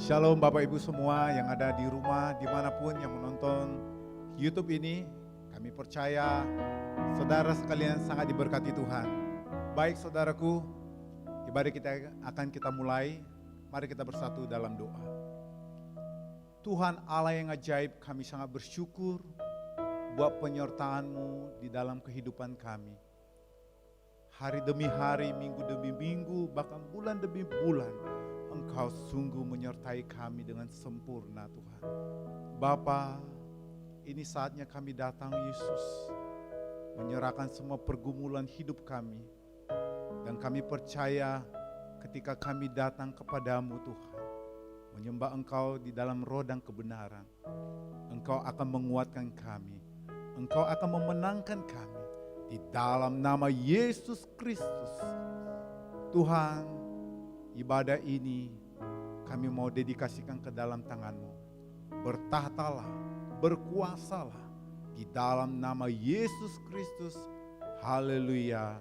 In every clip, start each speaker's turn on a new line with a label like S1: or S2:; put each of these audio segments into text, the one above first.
S1: Shalom Bapak Ibu semua yang ada di rumah, dimanapun yang menonton YouTube ini. Kami percaya saudara sekalian sangat diberkati Tuhan. Baik saudaraku, ibadah kita akan kita mulai. Mari kita bersatu dalam doa. Tuhan Allah yang ajaib, kami sangat bersyukur buat penyertaan-Mu di dalam kehidupan kami. Hari demi hari, minggu demi minggu, bahkan bulan demi bulan, Engkau sungguh menyertai kami dengan sempurna Tuhan. Bapa, ini saatnya kami datang Yesus, menyerahkan semua pergumulan hidup kami. Dan kami percaya ketika kami datang kepadamu Tuhan, menyembah Engkau di dalam roh dan kebenaran, Engkau akan menguatkan kami, Engkau akan memenangkan kami di dalam nama Yesus Kristus. Tuhan, ibadah ini kami mau dedikasikan ke dalam tangan-Mu. Bertahtalah, berkuasalah di dalam nama Yesus Kristus. Haleluya.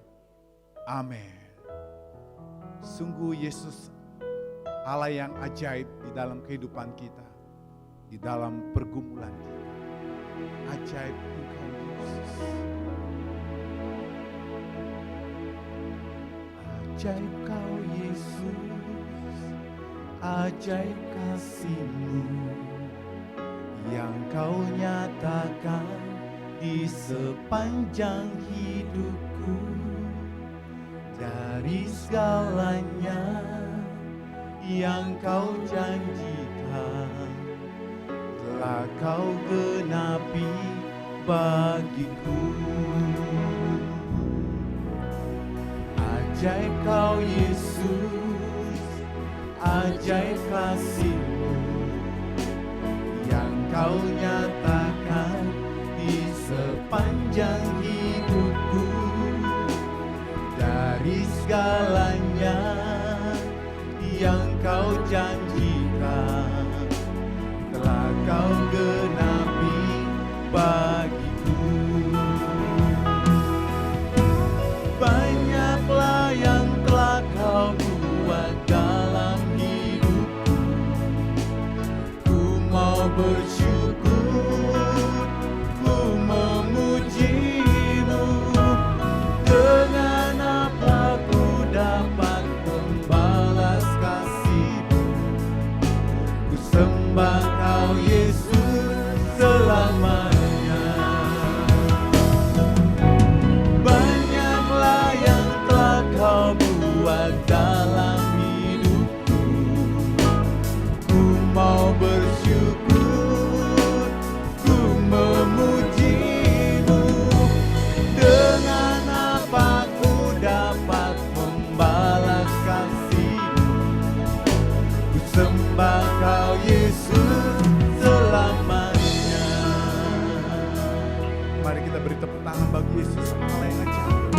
S1: Amin. Sungguh Yesus Allah yang ajaib di dalam kehidupan kita, di dalam pergumulan kita. Ajaib Engkau Yesus. Ajaib Kau Yesus, ajaib kasih-Mu yang Kau nyatakan di sepanjang hidupku. Dari segalanya yang Kau janjikan telah Kau genapi bagiku. Ajaib Kau Yesus, ajaib kasih-Mu yang Kau nyatakan di sepanjang hidupku. Dari segalanya yang Kau janjikan telah Kau genapi bagiku. Banyaklah yang telah Kau buat dalam hidupku. Ku mau bersyukur, ku memuji-Mu. Dengan apa ku dapat membalas kasih-Mu? Ku sembah Kau Yesus selamanya. Kau buat dalam hidupku. Ku mau bersyukur, ku memuji-Mu. Dengan apa ku dapat membalas kasih-Mu? Ku sembah Kau Yesus selamanya. Mari kita beri tepuk tangan bagi Yesus Allah yang ajaib.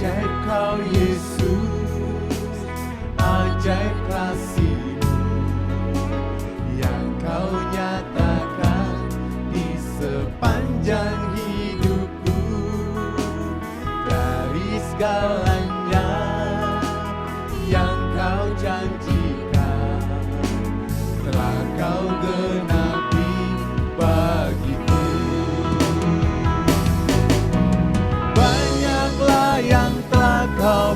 S1: Ajaib Kau Yesus, ajaib kasih-Mu yang Kau nyatakan di sepanjang hidupku. Dari segalanya yang Kau janjikan telah Kau genapi bagiku. Banyaklah yang telah Kau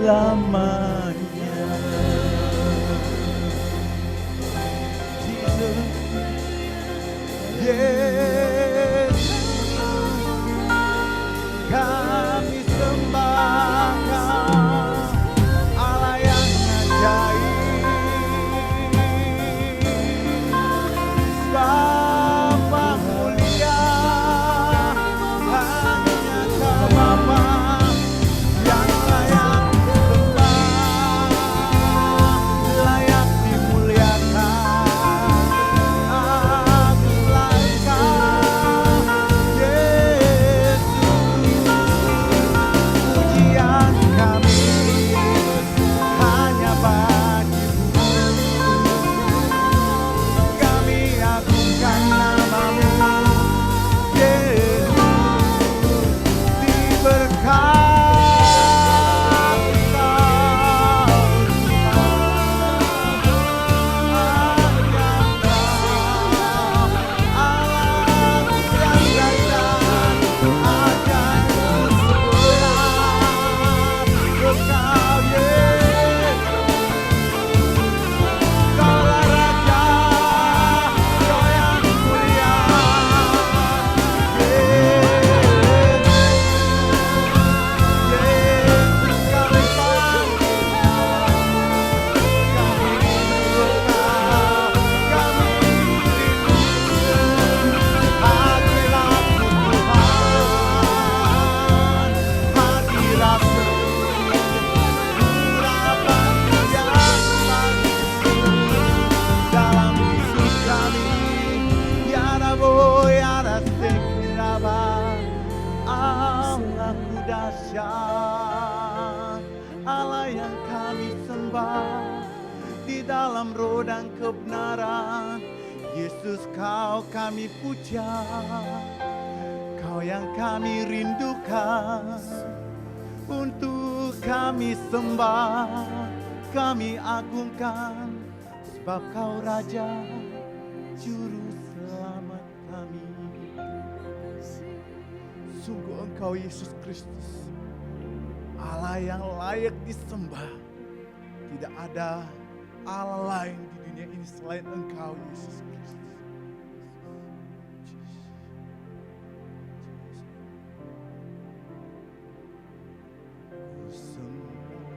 S2: selamanya. Yesus, kami sembah Kau, Allah yang ajaib, Bapa mulia, hanya Kau Bapa yang layak disembah, layak dimuliakan. Akulah Engkau, Yesus, pujian kami hanya bagimu. Kami agungkan namamu, Yesus, diberkati Kau Allah yang kami sembah di dalam roh dan kebenaran. Yesus, Kau kami puja, Kau yang kami rindukan, untuk kami sembah, kami agungkan, sebab Kau Raja, Juru Selamat kami. Sungguh Engkau Yesus Kristus, Allah yang layak disembah. Tidak ada Allah lain di dunia ini selain Engkau Yesus Kristus. Ku sembah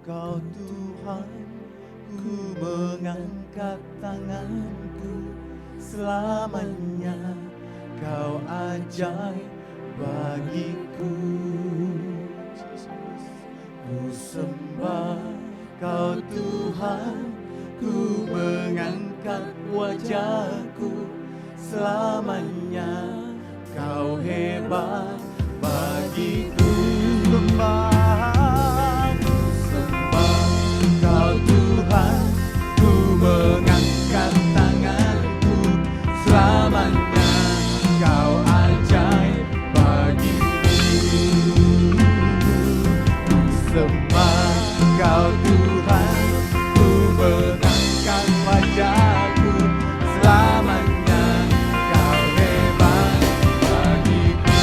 S2: Kau Tuhan, ku mengangkat tanganku, selamanya Kau ajaib bagiku. Ku sembah Kau Tuhan, ku mengangkat wajahku, selamanya Kau hebat bagiku. Ku sembah Kau Tuhan, ku mengangkat tanganku, selamanya Kau ajaib bagiku. Sembah Kau Tuhan, ku mengangkat wajahku, selamanya Kau hebat bagiku.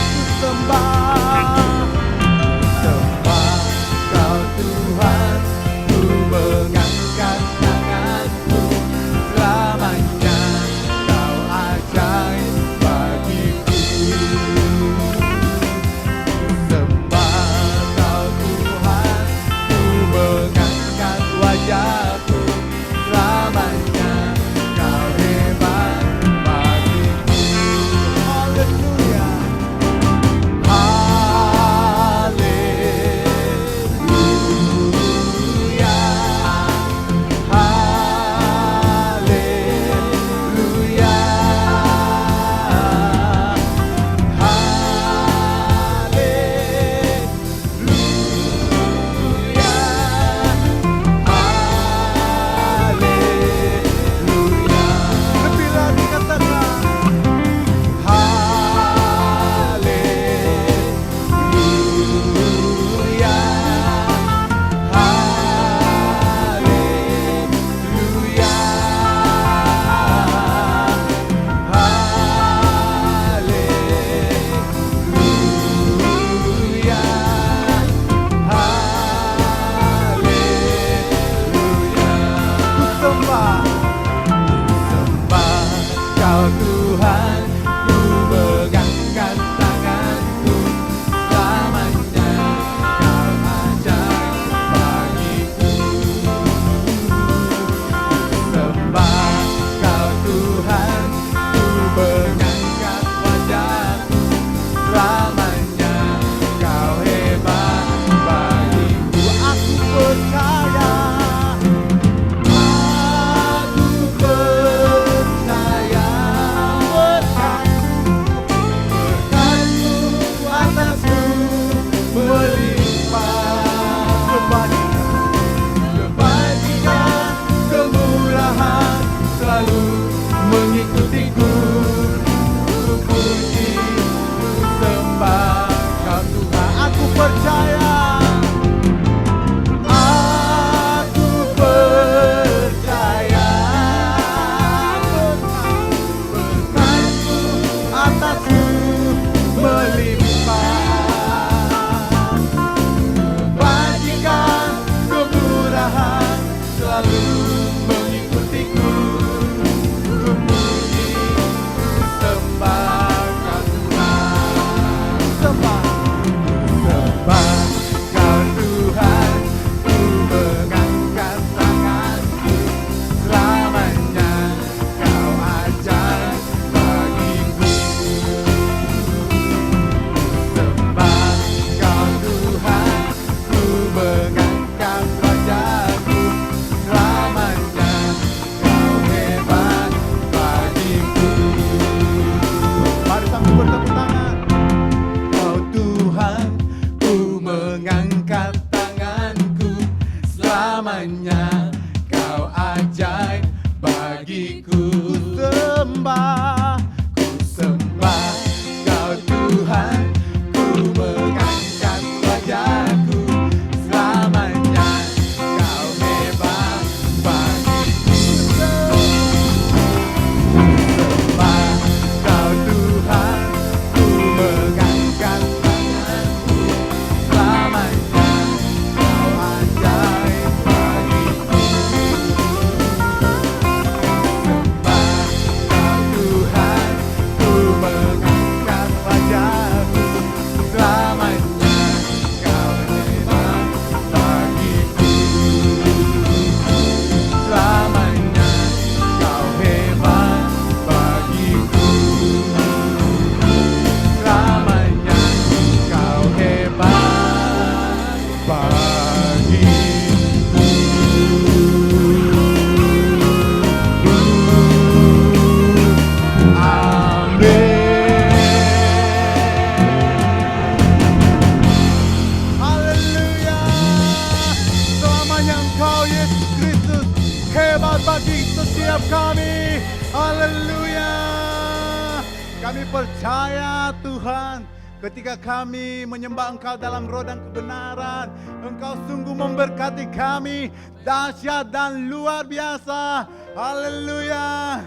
S2: percaya Tuhan, ketika kami menyembah Engkau dalam roh dan kebenaran, Engkau sungguh memberkati kami dahsyat dan luar biasa. Haleluya.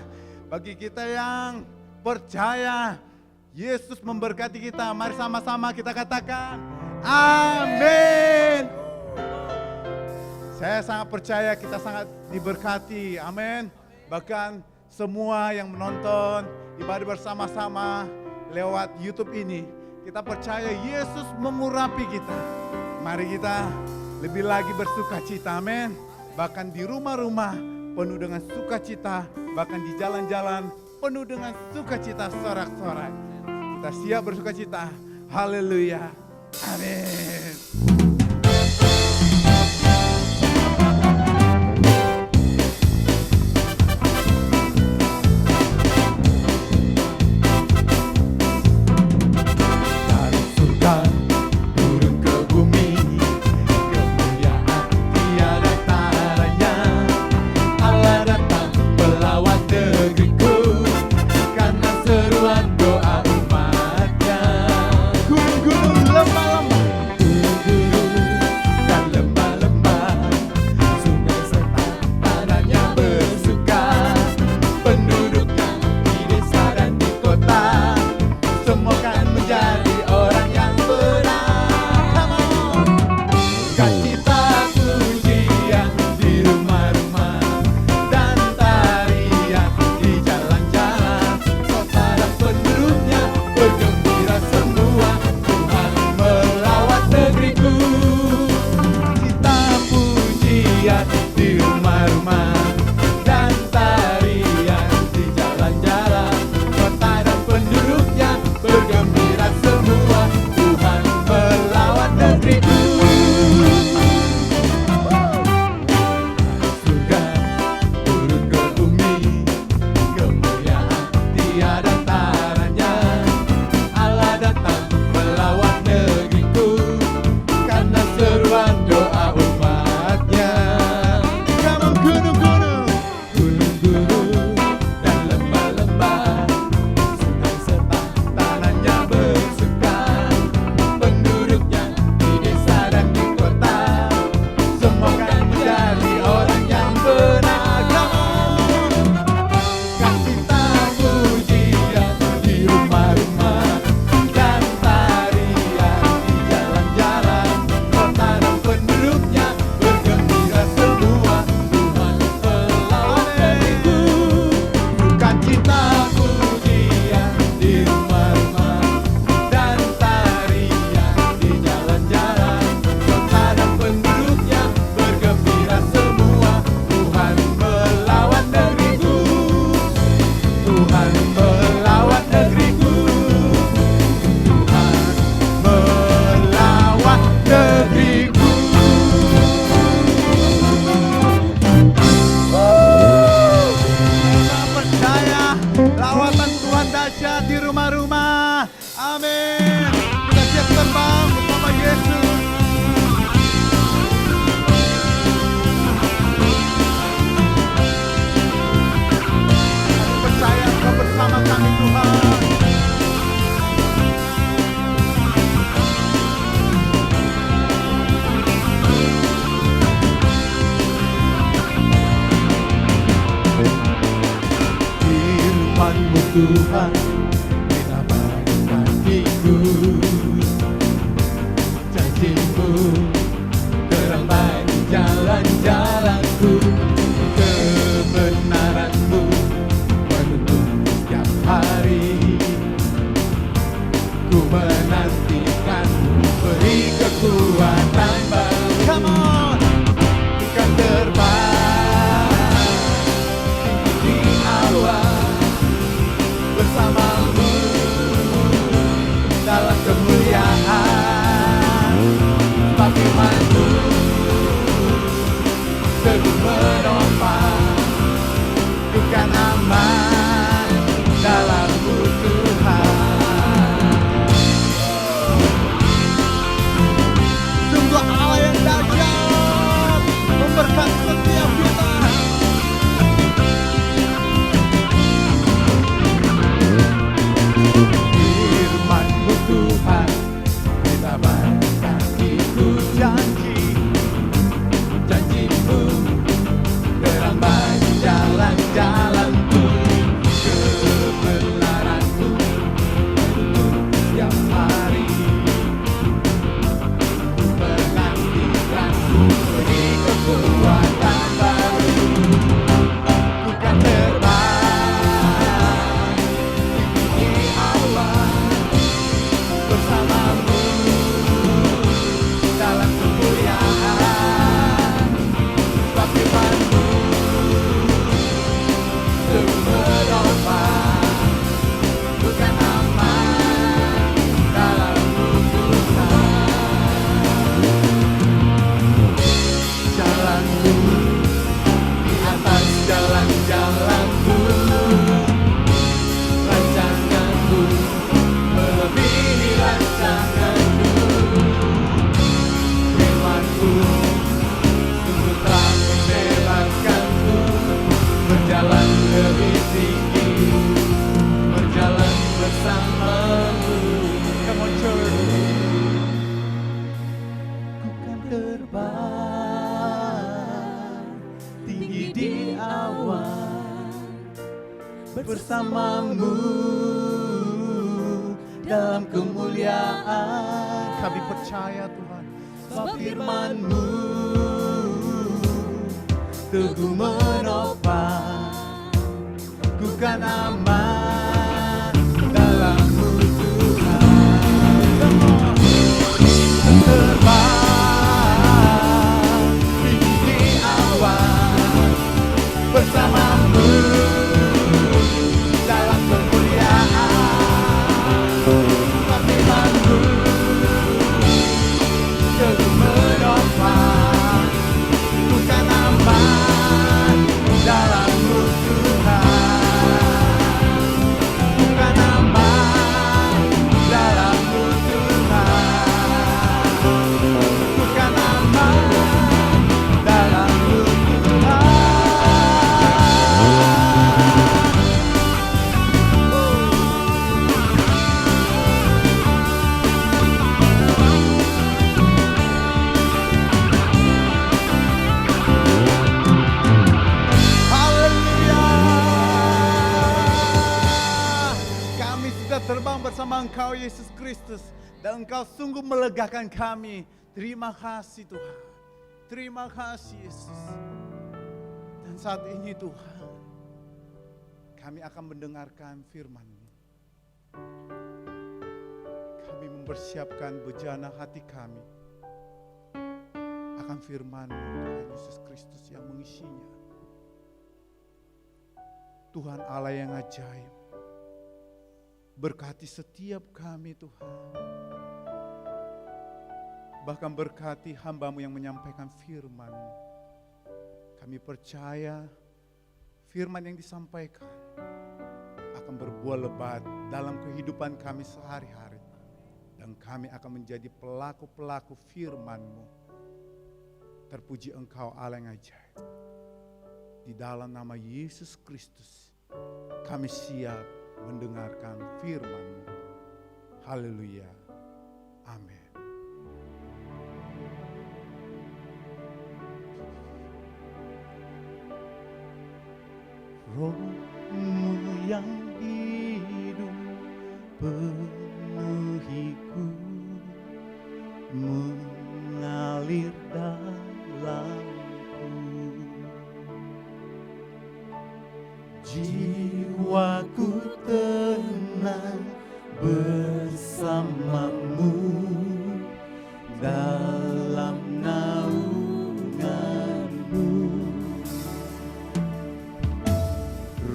S2: Bagi kita yang percaya, Yesus memberkati kita. Mari sama-sama kita katakan, amin. Saya sangat percaya kita sangat diberkati, amin. Bahkan semua yang menonton ibadah bersama-sama lewat YouTube ini, kita percaya Yesus mengurapi kita. Mari kita lebih lagi bersuka cita, amin. Bahkan di rumah-rumah penuh dengan sukacita, bahkan di jalan-jalan penuh dengan sukacita sorak-sorai. Kita siap bersuka cita. Haleluya. Amin. Dari surga turun ke bumi, kemuliaan tiada taranya. Allah datang melawat negeriku, karena seruan doa umatnya. Gunung-gunung lembah-lembah, gunung-gunung dan lembah-lembah, sungai serta tanahnya bersuka. Penduduknya di desa dan di kota, semua kan menjadi orang yang benar. Come on. Sukacita pujian di rumah-rumah dan tarian di jalan-jalan, kota dan penduduknya bergembira semua. Tuhan melawat negeriku. Kita pujian di rumah-rumah dan tarian di jalan-jalan, kota dan penduduknya bergembira semua. Tuhan melawat negeriku. Surga turun ke bumi, kemuliaan tiada taranya. Allah datang melawat negeriku, karena seruan doa umatnya. Kamu gunung-gunung, gunung-gunung dan lembah-lembah, sungai serta tanahnya bersuka. Penduduknya di desa dan di kota, semua kan menjadi orang yang benar. Kasihta pujian di rumah-rumah dan tarian di jalan-jalan, kota dan penduduknya bergembira semua. Tuhan melawat negeriku. Sukacita pujian di rumah-rumah dan tarian di jalan-jalan, kota dan penduduknya bergembira semua. Tuhan melawat negeriku. Tuhan melawat negeriku. Tuhan melawat negeriku. Kita percaya lawatan Tuhan dahsyat di rumah-rumah. Amin. Kita siap terbang bersama Yesus. Kami percaya Engkau bersama kami, Tuhan. Firman-Mu Tuhan, menampakkan kakiku. Janji-Mu terang bagi jalan-jalanku. Kebenaran-Mu menuntun setiap hari. Ku menantikan-Mu, beri kekuatan baru. Come on, kan terbang tinggi di awan bersama
S3: firman-Mu teguh menopang, bukan aman dalam-Mu Tuhan. Jalan-Mu di atas jalan-jalan-Mu, rancangan-Mu melebihi rancangan-Mu. Firman-Mu sungguh telah membebaskan-Ku, berjalan lebih tinggi, berjalan bersama-Mu.
S2: Come on church.
S3: Ku kan terbang tinggi di awan bersama-Mu dalam kemuliaan.
S2: Kami percaya Tuhan.
S3: Sebab firman-Mu teguh menopang, ku kan aman dalam-Mu Tuhan. Terbang tinggi di awan bersama-Mu dalam kemuliaan. Sebab firman-Mu teguh menopang, ku kan aman dalam-Mu Tuhan. Ku kan aman dalam-Mu Tuhan. Ku kan aman dalam-Mu Tuhan.
S2: Haleluya. Kami sudah terbang bersama Engkau Yesus Kristus, dan Engkau sungguh melegakan kami. Terima kasih Tuhan. Terima kasih Yesus. Dan saat ini Tuhan, kami akan mendengarkan firman-Mu. Kami mempersiapkan bejana hati kami akan firman-Mu, Tuhan Yesus Kristus yang mengisinya. Tuhan Allah yang ajaib, berkati setiap kami Tuhan. Bahkan berkati hamba-Mu yang menyampaikan firman-Mu. Kami percaya firman yang disampaikan akan berbuah lebat dalam kehidupan kami sehari-hari. Dan kami akan menjadi pelaku-pelaku firman-Mu. Terpuji Engkau Allah yang ajaib. Di dalam nama Yesus Kristus, kami siap mendengarkan firman-Mu. Haleluya. Amin.
S3: Roh-Mu yang hidup penuhiku, mengalir dalamku. Jiwaku tenang bersama-Mu dalam naungan-Mu.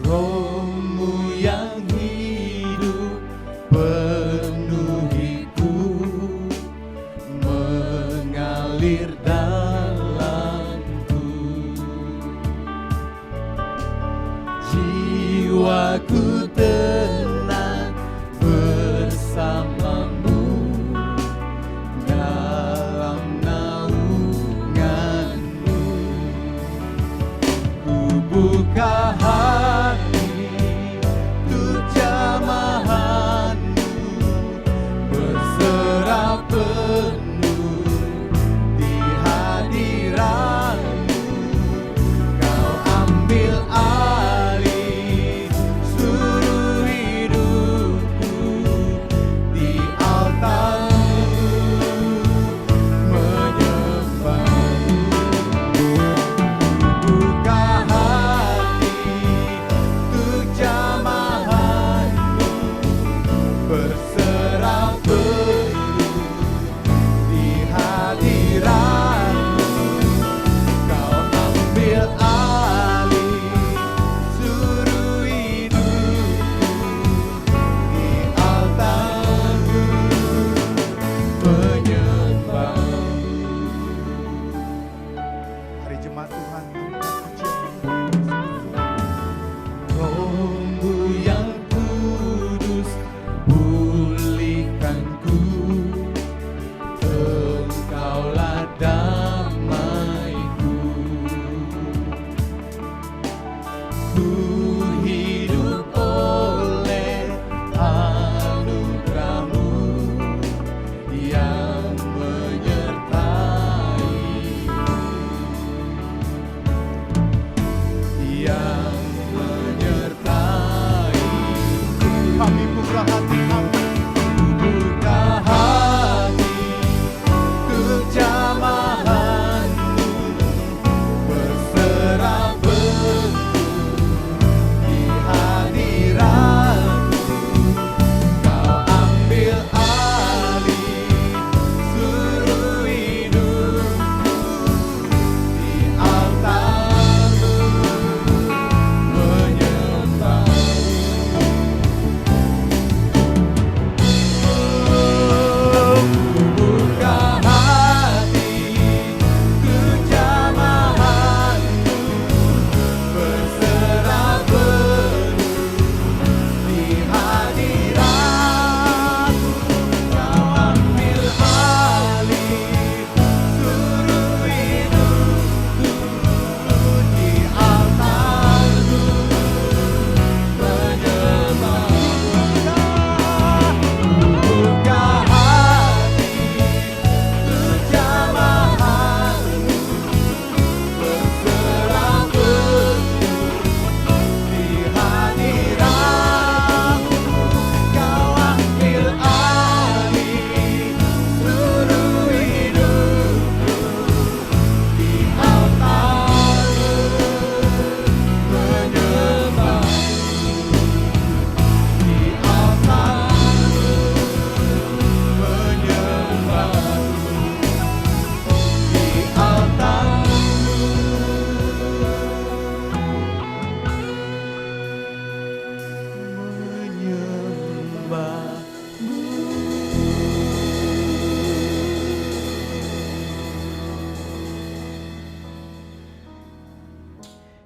S3: Roh-Mu yang hidup penuhiku, mengalir dalamku.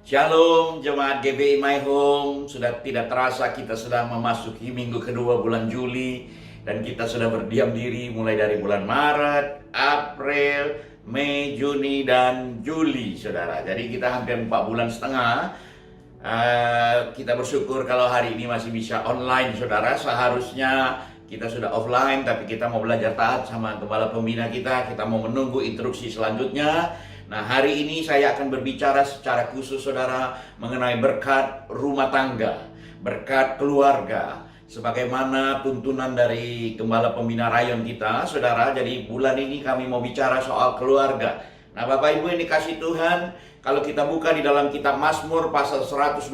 S4: Shalom jemaat GBI My Home. Sudah tidak terasa kita sedang memasuki minggu kedua bulan Juli. Dan kita sudah berdiam diri mulai dari bulan Maret, April, Mei, Juni, dan Juli, saudara. Jadi kita hampir 4 bulan setengah. Kita bersyukur kalau hari ini masih bisa online, saudara. Seharusnya kita sudah offline, tapi kita mau belajar taat sama Gembala Pembina kita. Kita mau menunggu instruksi selanjutnya. Nah, hari ini saya akan berbicara secara khusus, saudara, mengenai berkat rumah tangga, berkat keluarga, sebagaimana tuntunan dari Gembala Pembina Rayon kita, saudara. Jadi bulan ini kami mau bicara soal keluarga. Nah, Bapak Ibu yang dikasih Tuhan, kalau kita buka di dalam kitab Mazmur pasal 127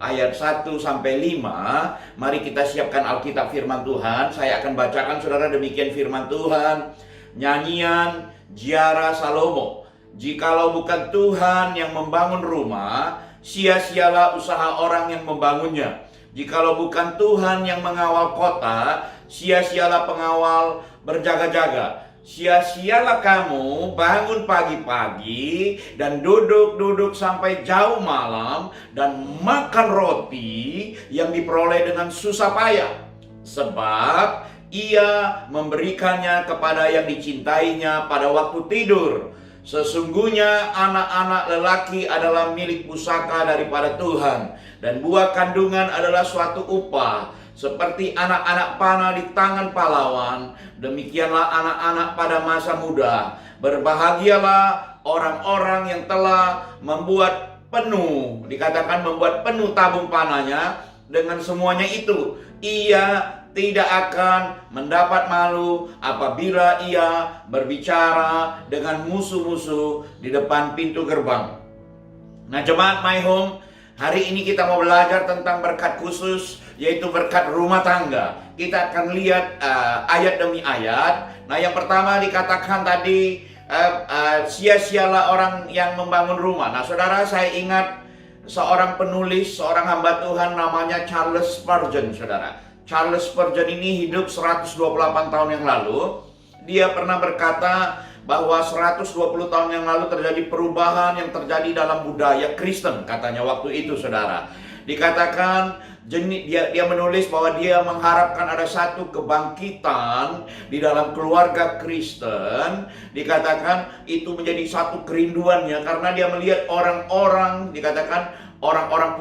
S4: ayat 1 sampai 5, mari kita siapkan Alkitab firman Tuhan. Saya akan bacakan, saudara, demikian firman Tuhan. Nyanyian Ziarah Salomo. Jikalau bukan Tuhan yang membangun rumah, sia-sialah usaha orang yang membangunnya. Jikalau bukan Tuhan yang mengawal kota, sia-sialah pengawal berjaga-jaga. Sia-sialah kamu bangun pagi-pagi dan duduk-duduk sampai jauh malam dan makan roti yang diperoleh dengan susah payah. Sebab Ia memberikannya kepada yang dicintainya pada waktu tidur. Sesungguhnya anak-anak lelaki adalah milik pusaka daripada Tuhan, dan buah kandungan adalah suatu upah. Seperti anak-anak panah di tangan pahlawan, demikianlah anak-anak pada masa muda. Berbahagialah orang-orang yang telah membuat penuh, dikatakan membuat penuh tabung panahnya. Dengan semuanya itu, ia tidak akan mendapat malu apabila ia berbicara dengan musuh-musuh di depan pintu gerbang. Nah, jemaat My Home, hari ini kita mau belajar tentang berkat khusus, yaitu berkat rumah tangga. Kita akan lihat ayat demi ayat. Nah, yang pertama dikatakan tadi, sia-sialah orang yang membangun rumah. Nah, saudara, saya ingat seorang penulis, seorang hamba Tuhan namanya Charles Spurgeon, saudara. Charles Spurgeon ini hidup 128 tahun yang lalu. Dia pernah berkata bahwa 120 tahun yang lalu terjadi perubahan yang terjadi dalam budaya Kristen, katanya waktu itu, saudara. Dikatakan dia menulis bahwa dia mengharapkan ada satu kebangkitan di dalam keluarga Kristen. Dikatakan itu menjadi satu kerinduannya karena dia melihat orang-orang, dikatakan orang-orang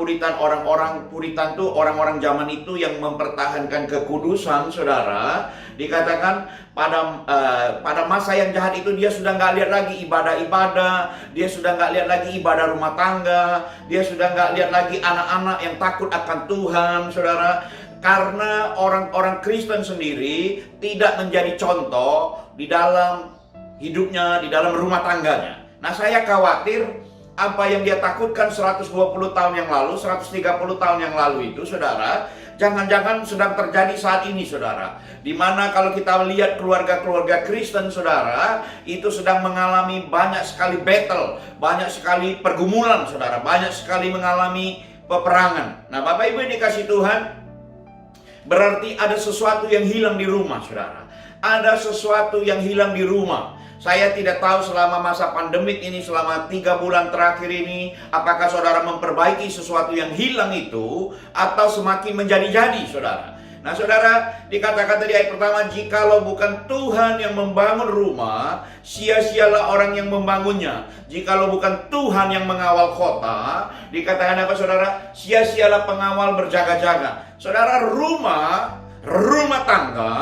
S4: Puritan tuh orang-orang zaman itu yang mempertahankan kekudusan, saudara. Dikatakan pada masa yang jahat itu dia sudah nggak lihat lagi ibadah-ibadah, dia sudah nggak lihat lagi ibadah rumah tangga, dia sudah nggak lihat lagi anak-anak yang takut akan Tuhan, saudara. Karena orang-orang Kristen sendiri tidak menjadi contoh di dalam hidupnya, di dalam rumah tangganya. Nah, saya khawatir apa yang dia takutkan 120 tahun yang lalu, 130 tahun yang lalu itu, saudara, jangan-jangan sedang terjadi saat ini, saudara. Dimana kalau kita lihat keluarga-keluarga Kristen, saudara, itu sedang mengalami banyak sekali battle, banyak sekali pergumulan, saudara, banyak sekali mengalami peperangan. Nah, Bapak Ibu yang dikasih Tuhan, berarti ada sesuatu yang hilang di rumah, saudara. Ada sesuatu yang hilang di rumah. Saya tidak tahu selama masa pandemik ini, selama 3 bulan terakhir ini, apakah saudara memperbaiki sesuatu yang hilang itu, atau semakin menjadi-jadi, saudara. Nah, saudara, dikatakan tadi ayat pertama, jikalau bukan Tuhan yang membangun rumah, sia-sialah orang yang membangunnya. Jikalau bukan Tuhan yang mengawal kota, dikatakan apa, saudara? Sia-sialah pengawal berjaga-jaga. Saudara, rumah tangga,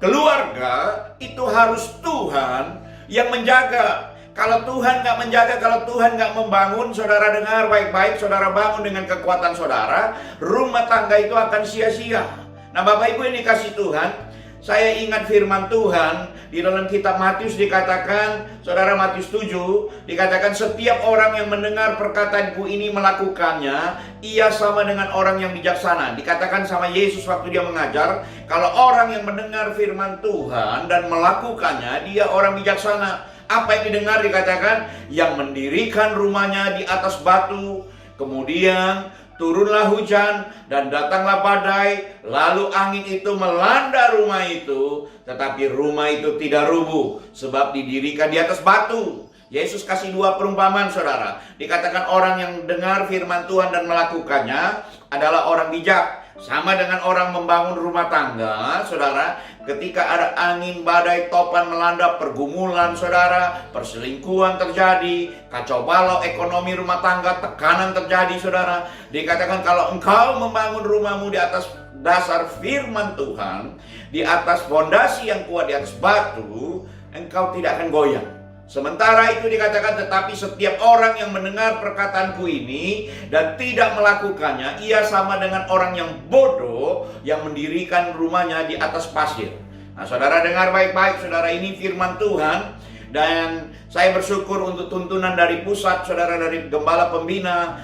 S4: keluarga, itu harus Tuhan yang menjaga. Kalau Tuhan nggak menjaga, kalau Tuhan nggak membangun, saudara dengar baik-baik, saudara bangun dengan kekuatan saudara, rumah tangga itu akan sia-sia. Nah, Bapak Ibu yang dikasih Tuhan, saya ingat firman Tuhan di dalam kitab Matius dikatakan, saudara, Matius 7, dikatakan setiap orang yang mendengar perkataanku ini melakukannya, ia sama dengan orang yang bijaksana. Dikatakan sama Yesus waktu dia mengajar, kalau orang yang mendengar firman Tuhan dan melakukannya, dia orang bijaksana. Apa yang didengar? Dikatakan yang mendirikan rumahnya di atas batu, kemudian turunlah hujan dan datanglah badai, lalu angin itu melanda rumah itu, tetapi rumah itu tidak rubuh sebab didirikan di atas batu. Yesus kasih dua perumpamaan, saudara. Dikatakan orang yang dengar firman Tuhan dan melakukannya adalah orang bijak. Sama dengan orang membangun rumah tangga, saudara. Ketika ada angin, badai, topan melanda, pergumulan, saudara, perselingkuhan terjadi, kacau balau ekonomi rumah tangga, tekanan terjadi, saudara. Dikatakan kalau engkau membangun rumahmu di atas dasar firman Tuhan, di atas fondasi yang kuat, di atas batu, engkau tidak akan goyang. Sementara itu dikatakan, tetapi setiap orang yang mendengar perkataanku ini dan tidak melakukannya, ia sama dengan orang yang bodoh yang mendirikan rumahnya di atas pasir. Nah, saudara dengar baik-baik, saudara, ini firman Tuhan. Dan saya bersyukur untuk tuntunan dari pusat, saudara, dari Gembala Pembina,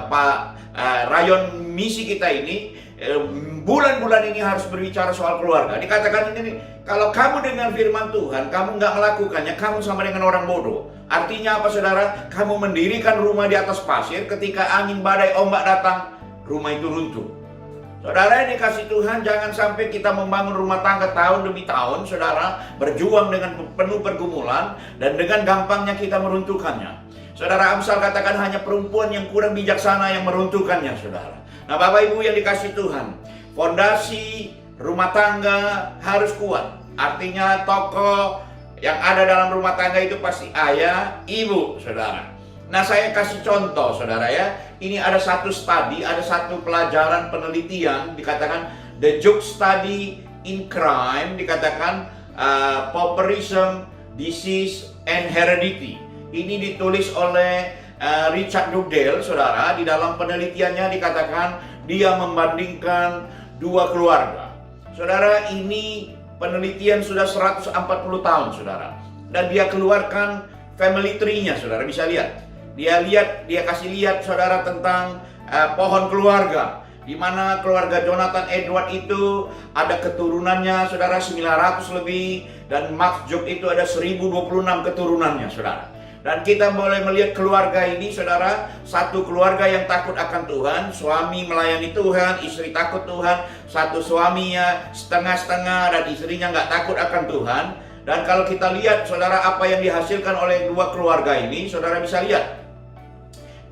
S4: Pak Rayon misi kita ini. Bulan-bulan ini harus berbicara soal keluarga. Dikatakan ini, kalau kamu dengar firman Tuhan, kamu nggak melakukannya, kamu sama dengan orang bodoh. Artinya apa, saudara? Kamu mendirikan rumah di atas pasir, ketika angin, badai, ombak datang, rumah itu runtuh. Saudara, ini kasih Tuhan, jangan sampai kita membangun rumah tangga tahun demi tahun, saudara, berjuang dengan penuh pergumulan, dan dengan gampangnya kita meruntuhkannya. Saudara, Amsal katakan hanya perempuan yang kurang bijaksana yang meruntuhkannya, saudara. Nah, Bapak Ibu yang dikasih Tuhan, fondasi rumah tangga harus kuat. Artinya tokoh yang ada dalam rumah tangga itu pasti ayah, ibu, saudara. Nah, saya kasih contoh, saudara, ya. Ini ada satu studi, ada satu pelajaran penelitian, dikatakan The Duke Study in Crime, dikatakan Pauperism, Disease, and Heredity. Ini ditulis oleh Richard Dugdale, saudara. Di dalam penelitiannya dikatakan dia membandingkan dua keluarga. Saudara, ini penelitian sudah 140 tahun, saudara. Dan dia keluarkan family tree-nya, saudara, bisa lihat. Dia kasih lihat, saudara, tentang pohon keluarga. Di mana keluarga Jonathan Edward itu ada keturunannya, saudara, 900 lebih. Dan Max Job itu ada 1026 keturunannya, saudara. Dan kita boleh melihat keluarga ini, saudara, satu keluarga yang takut akan Tuhan, suami melayani Tuhan, istri takut Tuhan, satu suaminya setengah-setengah dan istrinya nggak takut akan Tuhan. Dan kalau kita lihat, saudara, apa yang dihasilkan oleh dua keluarga ini, saudara bisa lihat.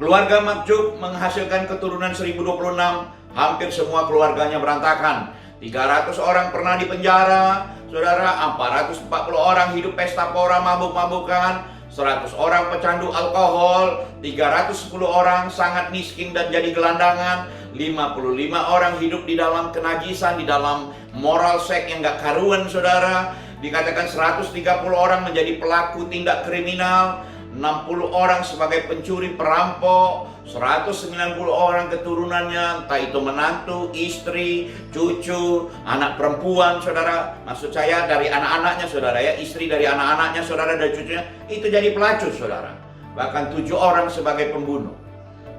S4: Keluarga Makjub menghasilkan keturunan 1026, hampir semua keluarganya berantakan. 300 orang pernah dipenjara, saudara, 440 orang hidup pesta pora mabuk-mabukan, 100 orang pecandu alkohol, 310 orang sangat miskin dan jadi gelandangan, 55 orang hidup di dalam kenajisan, di dalam moral seks yang gak karuan, saudara. Dikatakan 130 orang menjadi pelaku tindak kriminal, 60 orang sebagai pencuri perampok, 190 orang keturunannya, entah itu menantu, istri, cucu, anak perempuan, saudara. Maksud saya dari anak-anaknya, saudara, ya, istri dari anak-anaknya, saudara, dan cucunya, itu jadi pelacur, saudara. Bahkan 7 orang sebagai pembunuh.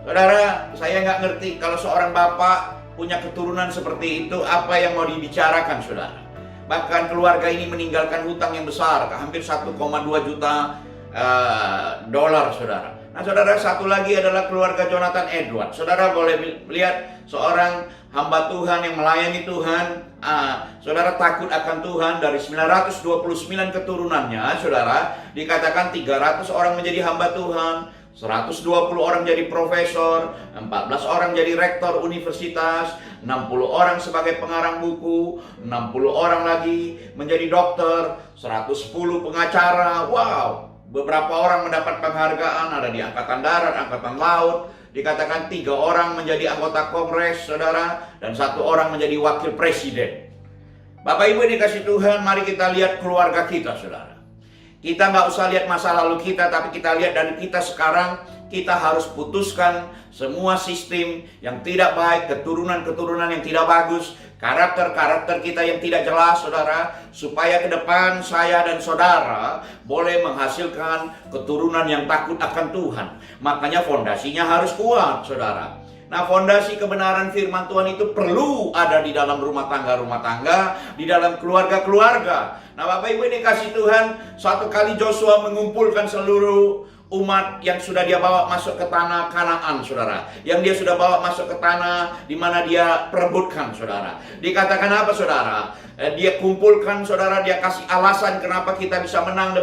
S4: Saudara, saya nggak ngerti kalau seorang bapak punya keturunan seperti itu, apa yang mau dibicarakan, saudara. Bahkan keluarga ini meninggalkan hutang yang besar, hampir 1,2 juta dolar, saudara. Nah, saudara, satu lagi adalah keluarga Jonathan Edward. Saudara boleh lihat seorang hamba Tuhan yang melayani Tuhan. Saudara takut akan Tuhan. Dari 929 keturunannya, saudara, dikatakan 300 orang menjadi hamba Tuhan, 120 orang jadi profesor, 14 orang jadi rektor universitas, 60 orang sebagai pengarang buku, 60 orang lagi menjadi dokter, 110 pengacara. Wow! Beberapa orang mendapat penghargaan, ada di Angkatan Darat, Angkatan Laut. Dikatakan 3 orang menjadi anggota Kongres, saudara, dan 1 orang menjadi wakil presiden. Bapak Ibu dikasih Tuhan, mari kita lihat keluarga kita, saudara. Kita nggak usah lihat masa lalu kita, tapi kita lihat dari kita sekarang. Kita harus putuskan semua sistem yang tidak baik, keturunan-keturunan yang tidak bagus, karakter-karakter kita yang tidak jelas, saudara, supaya ke depan saya dan saudara boleh menghasilkan keturunan yang takut akan Tuhan. Makanya fondasinya harus kuat, saudara. Nah, fondasi kebenaran firman Tuhan itu perlu ada di dalam rumah tangga, di dalam keluarga-keluarga. Nah, Bapak Ibu ini kasih Tuhan, suatu kali Joshua mengumpulkan seluruh umat yang sudah dia bawa masuk ke tanah Kanaan, saudara. Yang dia sudah bawa masuk ke tanah di mana dia perebutkan, saudara. Dikatakan apa, saudara? Dia kumpulkan, saudara, dia kasih alasan kenapa kita bisa menang,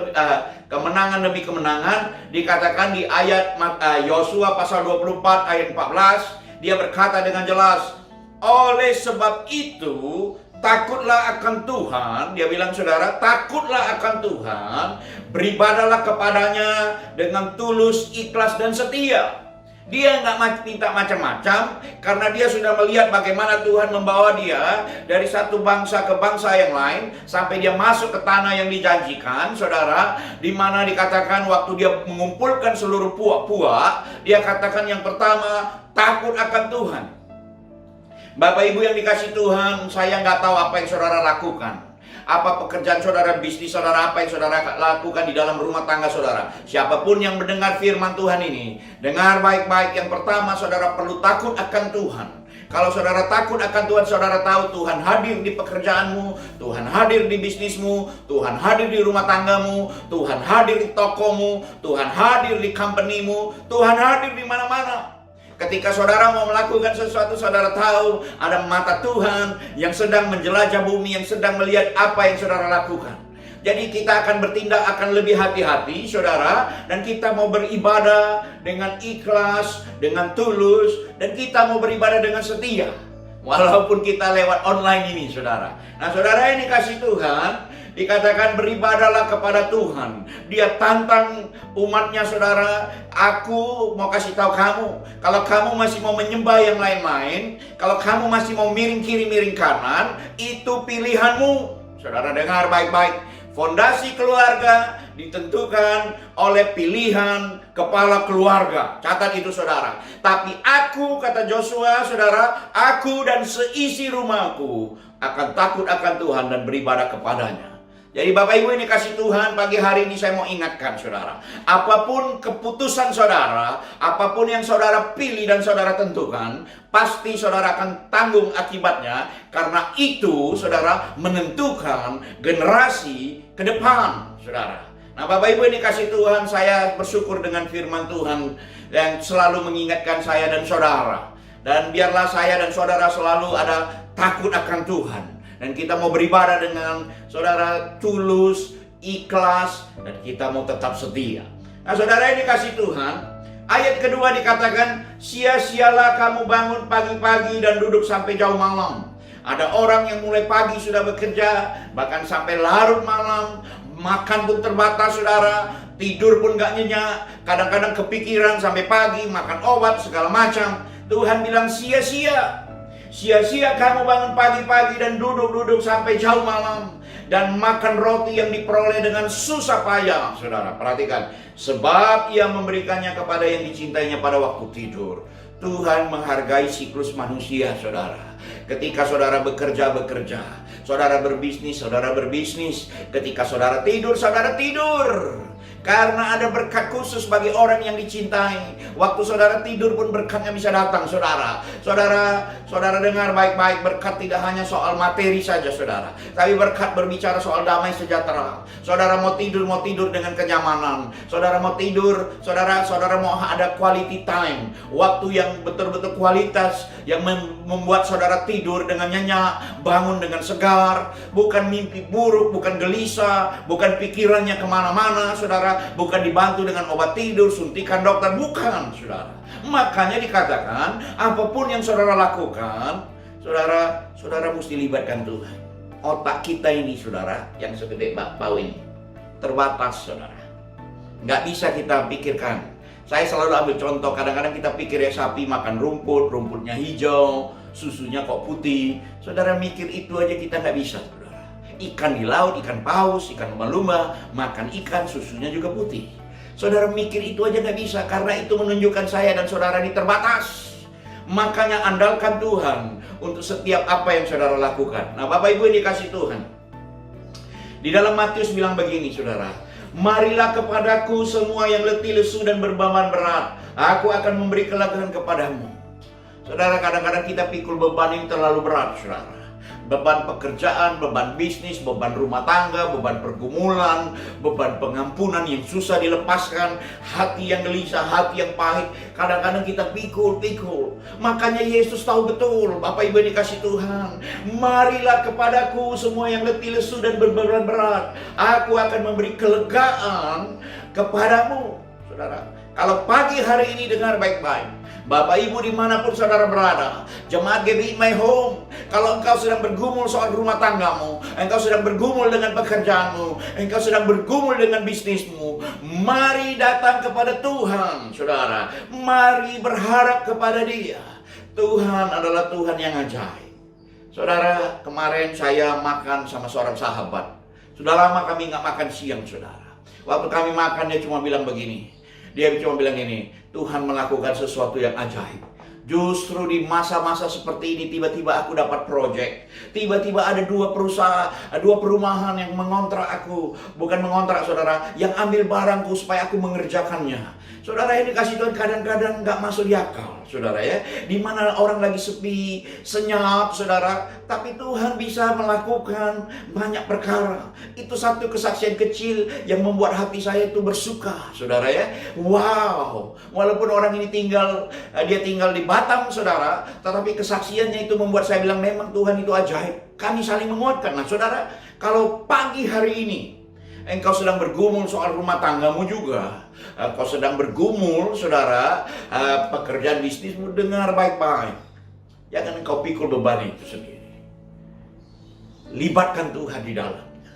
S4: kemenangan demi kemenangan. Dikatakan di ayat Yosua pasal 24 ayat 14, dia berkata dengan jelas, oleh sebab itu takutlah akan Tuhan. Dia bilang, saudara, takutlah akan Tuhan, beribadahlah kepadanya dengan tulus, ikhlas, dan setia. Dia nggak minta macam-macam, karena dia sudah melihat bagaimana Tuhan membawa dia dari satu bangsa ke bangsa yang lain, sampai dia masuk ke tanah yang dijanjikan, saudara, di mana dikatakan waktu dia mengumpulkan seluruh puak-puak, dia katakan yang pertama, takut akan Tuhan. Bapak Ibu yang dikasih Tuhan, saya nggak tahu apa yang saudara lakukan. Apa pekerjaan saudara, bisnis saudara, apa yang saudara lakukan di dalam rumah tangga saudara. Siapapun yang mendengar firman Tuhan ini, dengar baik-baik. Yang pertama, saudara perlu takut akan Tuhan. Kalau saudara takut akan Tuhan, saudara tahu Tuhan hadir di pekerjaanmu, Tuhan hadir di bisnismu, Tuhan hadir di rumah tanggamu, Tuhan hadir di tokomu, Tuhan hadir di companymu, Tuhan hadir di mana-mana. Ketika saudara mau melakukan sesuatu, saudara tahu ada mata Tuhan yang sedang menjelajah bumi, yang sedang melihat apa yang saudara lakukan. Jadi kita akan bertindak akan lebih hati-hati, saudara, dan kita mau beribadah dengan ikhlas, dengan tulus, dan kita mau beribadah dengan setia. Walaupun kita lewat online ini, saudara. Nah, saudara ini kasih Tuhan, dikatakan beribadahlah kepada Tuhan. Dia tantang umatnya, saudara. Aku mau kasih tahu kamu, kalau kamu masih mau menyembah yang lain-lain, kalau kamu masih mau miring kiri miring kanan, itu pilihanmu. Saudara dengar baik-baik. Fondasi keluarga ditentukan oleh pilihan kepala keluarga. Catat itu, saudara. Tapi aku, kata Joshua, saudara, aku dan seisi rumahku akan takut akan Tuhan dan beribadah kepadanya. Jadi Bapak Ibu ini kasih Tuhan, pagi hari ini saya mau ingatkan, saudara. Apapun keputusan saudara, apapun yang saudara pilih dan saudara tentukan, pasti saudara akan tanggung akibatnya. Karena itu, saudara, menentukan generasi ke depan, saudara. Nah, Bapak Ibu ini kasih Tuhan, saya bersyukur dengan firman Tuhan yang selalu mengingatkan saya dan saudara. Dan biarlah saya dan saudara selalu ada takut akan Tuhan. Dan kita mau beribadah dengan saudara tulus, ikhlas, dan kita mau tetap setia. Nah, saudara ini kasih Tuhan, ayat kedua dikatakan, sia-sialah kamu bangun pagi-pagi dan duduk sampai jauh malam. Ada orang yang mulai pagi sudah bekerja, bahkan sampai larut malam, makan pun terbatas, saudara, tidur pun gak nyenyak, kadang-kadang kepikiran sampai pagi, makan obat, segala macam. Tuhan bilang sia-sia. Sia-sia kamu bangun pagi-pagi dan duduk-duduk sampai jauh malam, dan makan roti yang diperoleh dengan susah payah. Saudara, perhatikan. Sebab ia memberikannya kepada yang dicintainya pada waktu tidur. Tuhan menghargai siklus manusia, saudara. Ketika saudara bekerja, saudara berbisnis. Ketika saudara tidur, saudara tidur. Karena ada berkat khusus bagi orang yang dicintai. Waktu saudara tidur pun berkatnya bisa datang, saudara. Saudara dengar baik-baik, berkat tidak hanya soal materi saja, saudara. Tapi berkat berbicara soal damai sejahtera. Saudara mau tidur dengan kenyamanan. Saudara mau tidur, saudara mau ada quality time. Waktu yang betul-betul kualitas, yang membuat saudara tidur dengan nyenyak, bangun dengan segar. Bukan mimpi buruk, bukan gelisah, bukan pikirannya kemana-mana, saudara. Bukan dibantu dengan obat tidur, suntikan dokter, bukan, saudara. Makanya dikatakan, apapun yang saudara lakukan, saudara mesti libatkan Tuhan. Otak kita ini, saudara, yang segede bakpao ini, terbatas, saudara. Nggak bisa kita pikirkan. Saya selalu ambil contoh, kadang-kadang kita pikir ya sapi makan rumput, rumputnya hijau, susunya kok putih. Saudara mikir itu aja kita nggak bisa, saudara. Ikan di laut, ikan paus, ikan lumba-lumba, makan ikan, susunya juga putih. Saudara mikir itu aja nggak bisa, karena itu menunjukkan saya dan saudara ini terbatas. Makanya andalkan Tuhan untuk setiap apa yang saudara lakukan. Nah, Bapak Ibu yang dikasih Tuhan, di dalam Matius bilang begini, saudara. Marilah kepadaku semua yang letih, lesu, dan berbeban berat. Aku akan memberi kelegaan kepadamu. Saudara, kadang-kadang kita pikul beban yang terlalu berat, saudara. beban pekerjaan, beban bisnis, beban rumah tangga, beban pergumulan, beban pengampunan yang susah dilepaskan, hati yang gelisah, hati yang pahit. Kadang-kadang kita pikul. Makanya Yesus tahu betul, Bapak Ibu dikasih Tuhan, marilah kepadaku semua yang letih lesu dan berbeban berat, aku akan memberi kelegaan kepadamu. Saudara, kalau pagi hari ini dengar baik-baik, Bapak Ibu dimanapun saudara berada, jemaat GBI My Home, kalau engkau sedang bergumul soal rumah tanggamu, engkau sedang bergumul dengan pekerjaanmu, engkau sedang bergumul dengan bisnismu, mari datang kepada Tuhan, saudara. Mari berharap kepada Dia. Tuhan adalah Tuhan yang ajaib. Saudara, kemarin saya makan sama seorang sahabat. Sudah lama kami nggak makan siang, saudara. Waktu kami makan, dia cuma bilang begini. Dia cuma bilang ini, Tuhan melakukan sesuatu yang ajaib. Justru di masa-masa seperti ini tiba-tiba aku dapat proyek. Tiba-tiba ada dua perumahan yang mengontrak aku. Bukan mengontrak, saudara, yang ambil barangku supaya aku mengerjakannya. Saudara, ini kasih Tuhan kadang-kadang nggak masuk di akal, saudara ya. Di mana orang lagi sepi, senyap, saudara. Tapi Tuhan bisa melakukan banyak perkara. Itu satu kesaksian kecil yang membuat hati saya itu bersuka, saudara ya. Wow, walaupun orang ini dia tinggal di Batam, saudara, tetapi kesaksiannya itu membuat saya bilang memang Tuhan itu ajaib. Kami saling menguatkan. Nah, saudara, kalau pagi hari ini engkau sedang bergumul soal rumah tanggamu juga, engkau sedang bergumul, saudara, pekerjaan bisnismu, dengar baik-baik. Jangan engkau pikul beban itu sendiri. Libatkan Tuhan di dalamnya.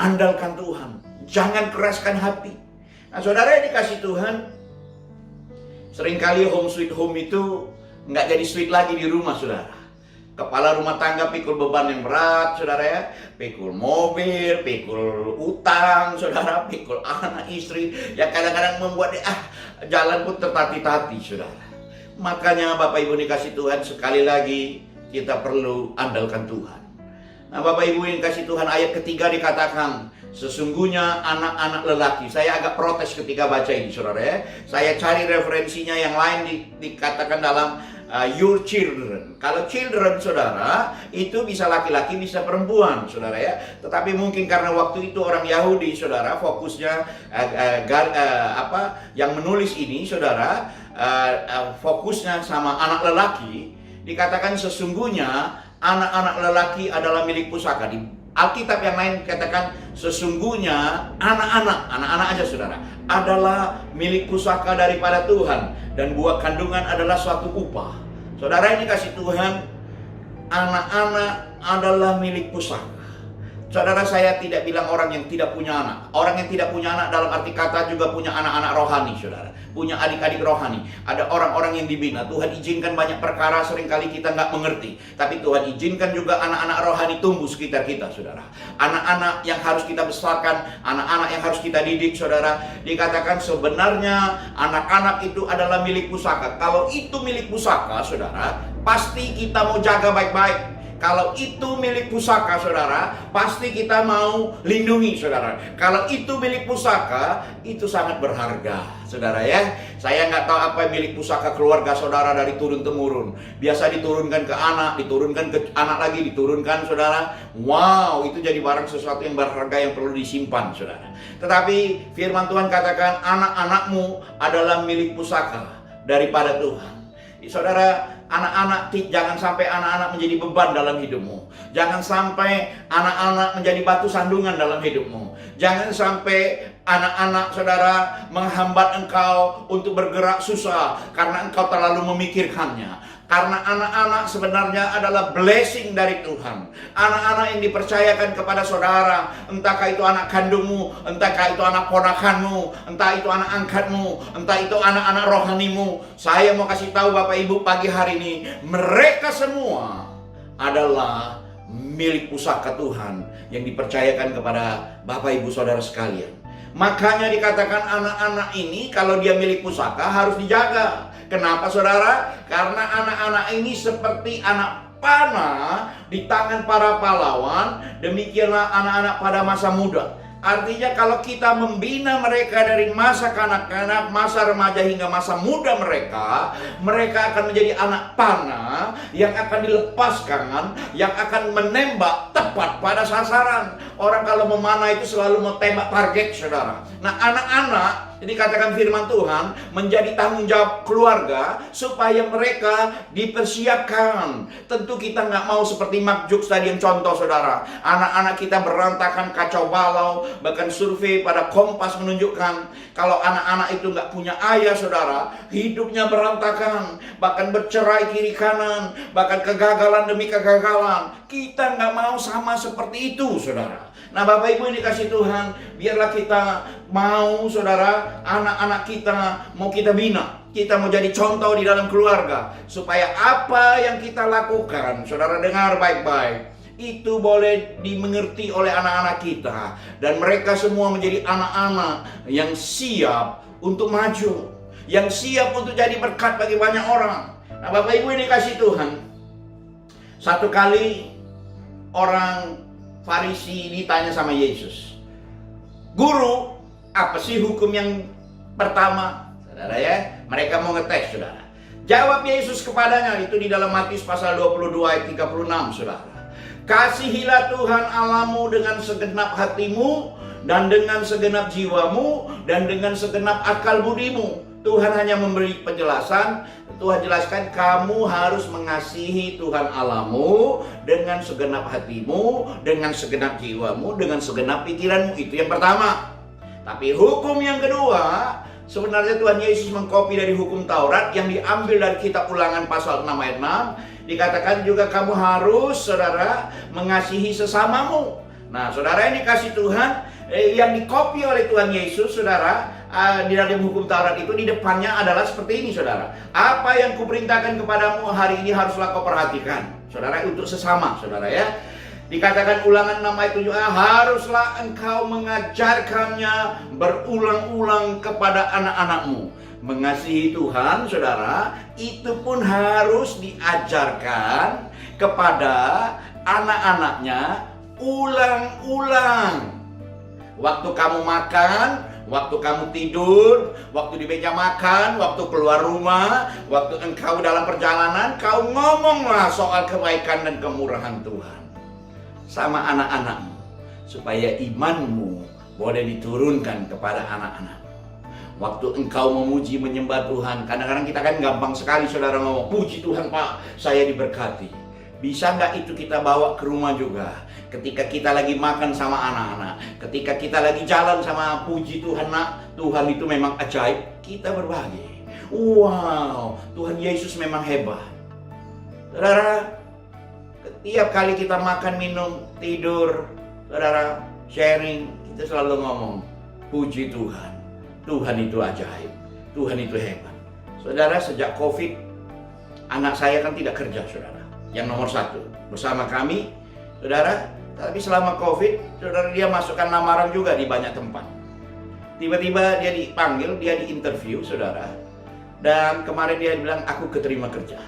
S4: Andalkan Tuhan. Jangan keraskan hati. Nah, saudara yang dikasih Tuhan, seringkali home sweet home itu nggak jadi sweet lagi di rumah, saudara. Kepala rumah tangga pikul beban yang berat, saudara ya. Pikul mobil, pikul utang, saudara. Pikul anak istri, yang kadang-kadang membuat jalan pun tertati-tati, saudara. Makanya Bapak Ibu dikasih Tuhan, sekali lagi kita perlu andalkan Tuhan. Nah, Bapak Ibu yang kasih Tuhan, ayat ketiga dikatakan, sesungguhnya anak-anak lelaki. Saya agak protes ketika baca ini, saudara ya. Saya cari referensinya yang lain, dikatakan dalam your children. Kalau children, saudara, itu bisa laki-laki, bisa perempuan, saudara ya. Tetapi mungkin karena waktu itu orang Yahudi, saudara, fokusnya yang menulis ini, saudara, fokusnya sama anak lelaki. Dikatakan sesungguhnya anak-anak lelaki adalah milik pusaka. Di Alkitab yang lain katakan sesungguhnya anak-anak aja, saudara, adalah milik pusaka daripada Tuhan, dan buah kandungan adalah suatu upah. Saudara ini kasih Tuhan, anak-anak adalah milik pusaka. Saudara, saya tidak bilang orang yang tidak punya anak. Orang yang tidak punya anak dalam arti kata juga punya anak-anak rohani, saudara. Punya adik-adik rohani. Ada orang-orang yang dibina. Tuhan izinkan banyak perkara seringkali kita nggak mengerti. Tapi Tuhan izinkan juga anak-anak rohani tumbuh sekitar kita, saudara. Anak-anak yang harus kita besarkan, anak-anak yang harus kita didik, saudara. Dikatakan sebenarnya anak-anak itu adalah milik pusaka. Kalau itu milik pusaka, saudara, pasti kita mau jaga baik-baik. Kalau itu milik pusaka, saudara, pasti kita mau lindungi, saudara. Kalau itu milik pusaka, itu sangat berharga, saudara ya. Saya nggak tahu apa milik pusaka keluarga saudara dari turun-temurun. Biasa diturunkan ke anak, diturunkan ke anak lagi, diturunkan, saudara. Wow, itu jadi barang sesuatu yang berharga yang perlu disimpan, saudara. Tetapi firman Tuhan katakan anak-anakmu adalah milik pusaka daripada Tuhan. Saudara, anak-anak, jangan sampai anak-anak menjadi beban dalam hidupmu. Jangan sampai anak-anak menjadi batu sandungan dalam hidupmu. Jangan sampai anak-anak, saudara, menghambat engkau untuk bergerak susah karena engkau terlalu memikirkannya. Karena anak-anak sebenarnya adalah blessing dari Tuhan. Anak-anak yang dipercayakan kepada saudara, entahkah itu anak kandungmu, entahkah itu anak ponakanmu, entah itu anak angkatmu, entah itu anak-anak rohanimu. Saya mau kasih tahu Bapak Ibu pagi hari ini, mereka semua adalah milik pusaka Tuhan yang dipercayakan kepada Bapak Ibu saudara sekalian. Makanya dikatakan anak-anak ini kalau dia milik pusaka harus dijaga. Kenapa, saudara? Karena anak-anak ini seperti anak panah di tangan para pahlawan. Demikianlah anak-anak pada masa muda. Artinya kalau kita membina mereka dari masa kanak-kanak, masa remaja hingga masa muda mereka akan menjadi anak panah yang akan dilepaskan, yang akan menembak tepat pada sasaran. Orang kalau memanah itu selalu mau tembak target, saudara. Nah, anak-anak dikatakan firman Tuhan menjadi tanggung jawab keluarga supaya mereka dipersiapkan. Tentu kita nggak mau seperti Mark Jukes tadi yang contoh, saudara. Anak-anak kita berantakan, kacau balau. Bahkan survei pada Kompas menunjukkan kalau anak-anak itu nggak punya ayah, saudara, hidupnya berantakan, bahkan bercerai kiri kanan, bahkan kegagalan demi kegagalan. Kita nggak mau sama seperti itu, saudara. Nah, Bapak Ibu yang dikasih Tuhan, biarlah kita mau, saudara, anak-anak kita mau kita bina. Kita mau jadi contoh di dalam keluarga. Supaya apa yang kita lakukan, saudara dengar baik-baik, itu boleh dimengerti oleh anak-anak kita. Dan mereka semua menjadi anak-anak yang siap untuk maju. Yang siap untuk jadi berkat bagi banyak orang. Nah, Bapak Ibu yang dikasih Tuhan, satu kali orang Farisi ditanya sama Yesus, "Guru, apa sih hukum yang pertama?" Saudara ya, mereka mau ngetes, saudara. Jawab Yesus kepadanya, itu di dalam Matius pasal 22 ayat 36, saudara. "Kasihilah Tuhan Allahmu dengan segenap hatimu, dan dengan segenap jiwamu, dan dengan segenap akal budimu." Tuhan hanya memberi penjelasan. Tuhan jelaskan, kamu harus mengasihi Tuhan Allahmu dengan segenap hatimu, dengan segenap jiwamu, dengan segenap pikiranmu. Itu yang pertama. Tapi hukum yang kedua, sebenarnya Tuhan Yesus mengkopi dari hukum Taurat yang diambil dari kitab Ulangan pasal 6 ayat 6. Dikatakan juga kamu harus, saudara, mengasihi sesamamu. Nah, saudara, ini kasih Tuhan yang dikopi oleh Tuhan Yesus, saudara, di dalam hukum Taurat itu di depannya adalah seperti ini, saudara. Apa yang kuperintahkan kepadamu hari ini haruslah kau perhatikan, saudara, untuk sesama, saudara ya. Dikatakan Ulangan 6 ayat 7, haruslah engkau mengajarkannya berulang-ulang kepada anak-anakmu. Mengasihi Tuhan, saudara, itu pun harus diajarkan kepada anak-anaknya ulang-ulang. Waktu kamu makan, waktu kamu tidur, waktu di meja makan, waktu keluar rumah, waktu engkau dalam perjalanan, kau ngomonglah soal kebaikan dan kemurahan Tuhan sama anak-anakmu, supaya imanmu boleh diturunkan kepada anak-anak. Waktu engkau memuji menyembah Tuhan, kadang-kadang kita kan gampang sekali, saudara, ngomong, "Puji Tuhan Pak, saya diberkati." Bisa nggak itu kita bawa ke rumah juga? Ketika kita lagi makan sama anak-anak, ketika kita lagi jalan sama, "Puji Tuhan Nak, Tuhan itu memang ajaib." Kita berbagi, "Wow, Tuhan Yesus memang hebat." Saudara, setiap kali kita makan, minum, tidur, saudara, sharing, kita selalu ngomong, "Puji Tuhan, Tuhan itu ajaib, Tuhan itu hebat." Saudara, sejak COVID, anak saya kan tidak kerja, saudara. Yang nomor satu, bersama kami, saudara. Tapi selama COVID, saudara, dia masukkan lamaran juga di banyak tempat. Tiba-tiba dia dipanggil, dia diinterview, saudara. Dan kemarin dia bilang, "Aku keterima kerja."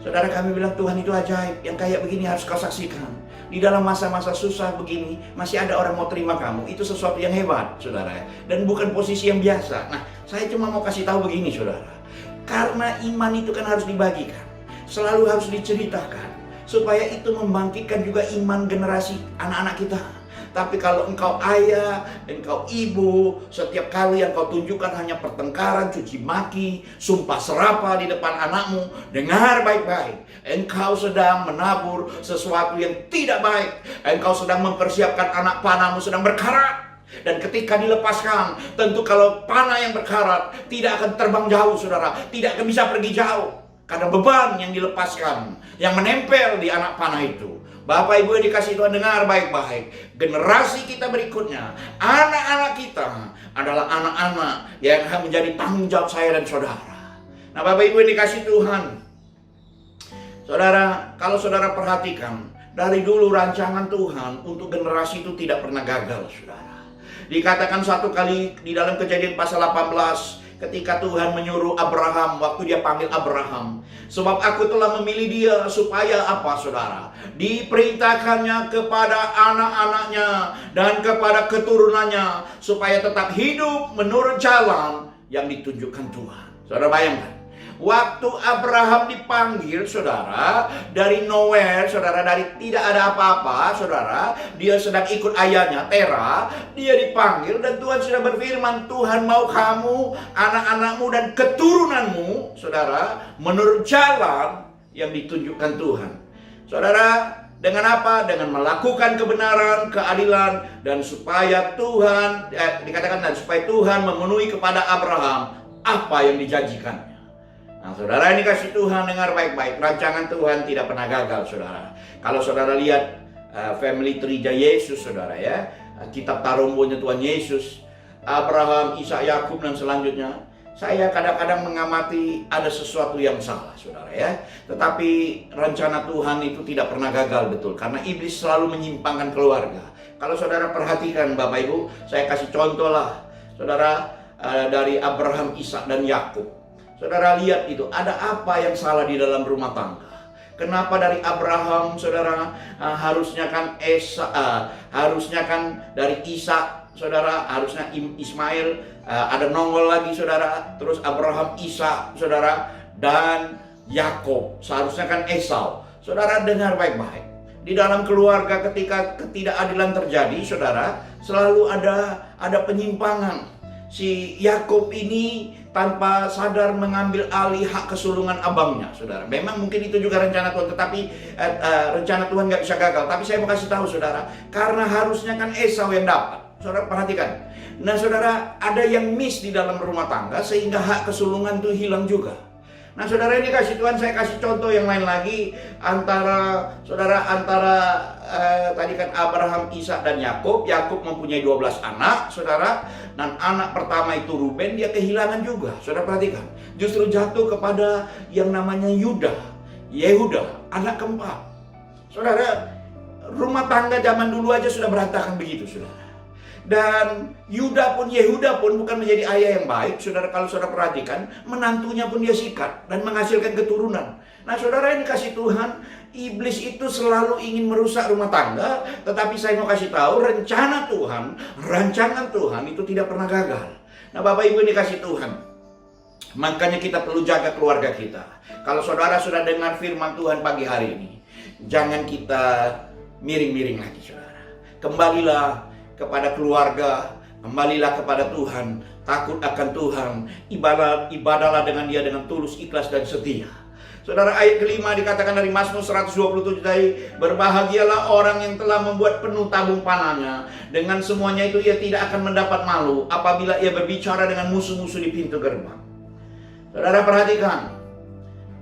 S4: Saudara, kami bilang, Tuhan itu ajaib. Yang kayak begini harus kau saksikan. Di dalam masa-masa susah begini, masih ada orang mau terima kamu. Itu sesuatu yang hebat, saudara. Dan bukan posisi yang biasa. Nah, saya cuma mau kasih tahu begini, saudara. Karena iman itu kan harus dibagikan. Selalu harus diceritakan. Supaya itu membangkitkan juga iman generasi anak-anak kita. Tapi kalau engkau ayah, engkau ibu, setiap kali yang kau tunjukkan hanya pertengkaran, cuci maki, sumpah serapah di depan anakmu, dengar baik-baik. Engkau sedang menabur sesuatu yang tidak baik. Engkau sedang mempersiapkan anak panahmu sedang berkarat. Dan ketika dilepaskan, tentu kalau panah yang berkarat tidak akan terbang jauh, saudara. Tidak akan bisa pergi jauh. Karena beban yang dilepaskan, yang menempel di anak panah itu. Bapak Ibu yang dikasih Tuhan, dengar baik-baik. Generasi kita berikutnya, anak-anak kita adalah anak-anak yang akan menjadi tanggung jawab saya dan saudara. Nah, Bapak Ibu yang dikasih Tuhan, saudara, kalau saudara perhatikan, dari dulu rancangan Tuhan untuk generasi itu tidak pernah gagal, saudara. Dikatakan satu kali di dalam Kejadian pasal 18, ketika Tuhan menyuruh Abraham, waktu dia panggil Abraham. Sebab aku telah memilih dia supaya apa saudara? Diperintahkannya kepada anak-anaknya dan kepada keturunannya, supaya tetap hidup menurut jalan yang ditunjukkan Tuhan. Saudara bayangkan, waktu Abraham dipanggil saudara, dari nowhere saudara, dari tidak ada apa-apa saudara, dia sedang ikut ayahnya Tera, dia dipanggil dan Tuhan sudah berfirman, Tuhan mau kamu, anak-anakmu dan keturunanmu saudara, menurut jalan yang ditunjukkan Tuhan. Saudara, dengan apa? Dengan melakukan kebenaran, keadilan, dan supaya Tuhan, dikatakan dan supaya Tuhan memenuhi kepada Abraham apa yang dijanjikan. Nah saudara, ini kasih Tuhan, dengar baik-baik. Rancangan Tuhan tidak pernah gagal saudara. Kalau saudara lihat family tree-nya Yesus saudara ya, kitab tarumbonya Tuhan Yesus, Abraham, Ishak, Yakub dan selanjutnya, saya kadang-kadang mengamati ada sesuatu yang salah saudara ya. Tetapi rencana Tuhan itu tidak pernah gagal betul, karena iblis selalu menyimpangkan keluarga. Kalau saudara perhatikan Bapak Ibu, saya kasih contoh lah saudara, dari Abraham, Ishak dan Yakub. Saudara lihat itu, ada apa yang salah di dalam rumah tangga? Kenapa dari Abraham, saudara, harusnya kan harusnya kan dari Ishak, saudara, harusnya Ismail, ada nongol lagi, saudara. Terus Abraham, Ishak, saudara, dan Yakub, seharusnya kan Esau. Saudara dengar baik-baik. Di dalam keluarga ketika ketidakadilan terjadi, saudara, selalu ada penyimpangan. Si Yakub ini tanpa sadar mengambil alih hak kesulungan abangnya, saudara. Memang mungkin itu juga rencana Tuhan, tetapi rencana Tuhan nggak bisa gagal. Tapi saya mau kasih tahu saudara, karena harusnya kan Esau yang dapat. Saudara perhatikan. Nah saudara, ada yang miss di dalam rumah tangga sehingga hak kesulungan itu hilang juga. Nah saudara, ini kasih Tuhan, saya kasih contoh yang lain lagi antara saudara, tadi kan Abraham, Ishak dan Yakub. Yakub mempunyai 12 anak saudara, dan anak pertama itu Ruben, dia kehilangan juga. Saudara perhatikan, justru jatuh kepada yang namanya Yehuda, anak keempat. Saudara, rumah tangga zaman dulu aja sudah berantakan begitu saudara. Dan Yehuda pun bukan menjadi ayah yang baik. Saudara, kalau saudara perhatikan, menantunya pun dia sikat dan menghasilkan keturunan. Nah saudara, ini kasih Tuhan, iblis itu selalu ingin merusak rumah tangga. Tetapi saya mau kasih tahu, rancangan Tuhan itu tidak pernah gagal. Nah Bapak Ibu, ini kasih Tuhan, makanya kita perlu jaga keluarga kita. Kalau saudara sudah dengar firman Tuhan pagi hari ini, jangan kita miring-miring lagi saudara. Kembalilah kepada keluarga, kembalilah kepada Tuhan, takut akan Tuhan, ibadahlah dengan Dia dengan tulus, ikhlas dan setia. Saudara, ayat kelima dikatakan dari Mazmur 127 tadi, berbahagialah orang yang telah membuat penuh tabung panahnya, dengan semuanya itu ia tidak akan mendapat malu apabila ia berbicara dengan musuh-musuh di pintu gerbang. Saudara perhatikan,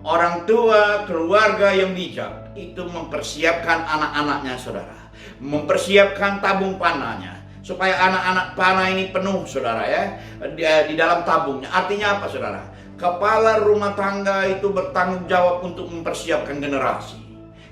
S4: orang tua, keluarga yang bijak itu mempersiapkan anak-anaknya saudara, mempersiapkan tabung panahnya supaya anak-anak panah ini penuh saudara ya, di dalam tabungnya. Artinya apa saudara? Kepala rumah tangga itu bertanggung jawab untuk mempersiapkan generasi.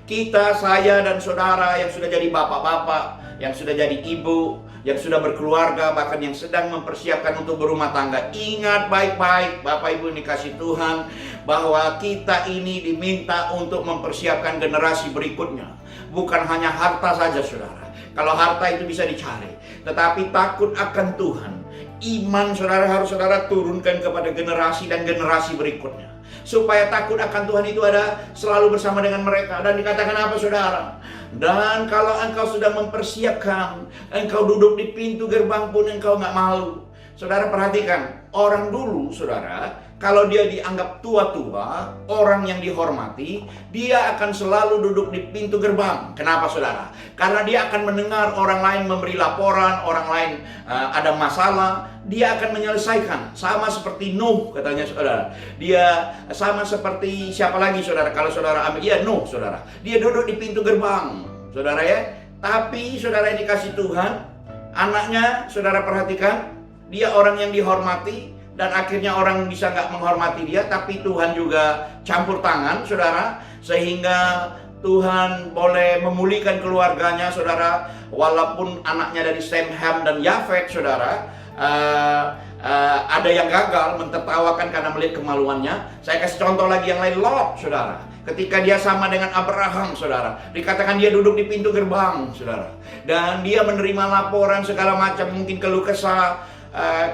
S4: Kita, saya dan saudara yang sudah jadi bapak-bapak, yang sudah jadi ibu, yang sudah berkeluarga, bahkan yang sedang mempersiapkan untuk berumah tangga, ingat baik-baik Bapak Ibu dikasih Tuhan, bahwa kita ini diminta untuk mempersiapkan generasi berikutnya. Bukan hanya harta saja saudara. Kalau harta itu bisa dicari, tetapi takut akan Tuhan, iman saudara harus saudara turunkan kepada generasi dan generasi berikutnya, supaya takut akan Tuhan itu ada selalu bersama dengan mereka. Dan dikatakan apa saudara? Dan kalau engkau sudah mempersiapkan, engkau duduk di pintu gerbang pun engkau nggak malu. Saudara perhatikan, orang dulu saudara, kalau dia dianggap tua-tua, orang yang dihormati, dia akan selalu duduk di pintu gerbang. Kenapa saudara? Karena dia akan mendengar orang lain memberi laporan, orang lain ada masalah, dia akan menyelesaikan. Sama seperti Nuh katanya saudara. Dia sama seperti siapa lagi saudara? Kalau saudara ambil, ya Nuh saudara. Dia duduk di pintu gerbang saudara ya. Tapi saudara yang dikasih Tuhan, anaknya saudara perhatikan, dia orang yang dihormati, dan akhirnya orang bisa nggak menghormati dia, tapi Tuhan juga campur tangan saudara, sehingga Tuhan boleh memulihkan keluarganya saudara. Walaupun anaknya dari Sem, Ham dan Yafet saudara, ada yang gagal mentertawakan karena melihat kemaluannya. Saya kasih contoh lagi yang lain, Lot, saudara. Ketika dia sama dengan Abraham, saudara, dikatakan dia duduk di pintu gerbang, saudara, dan dia menerima laporan segala macam, mungkin keluh kesah.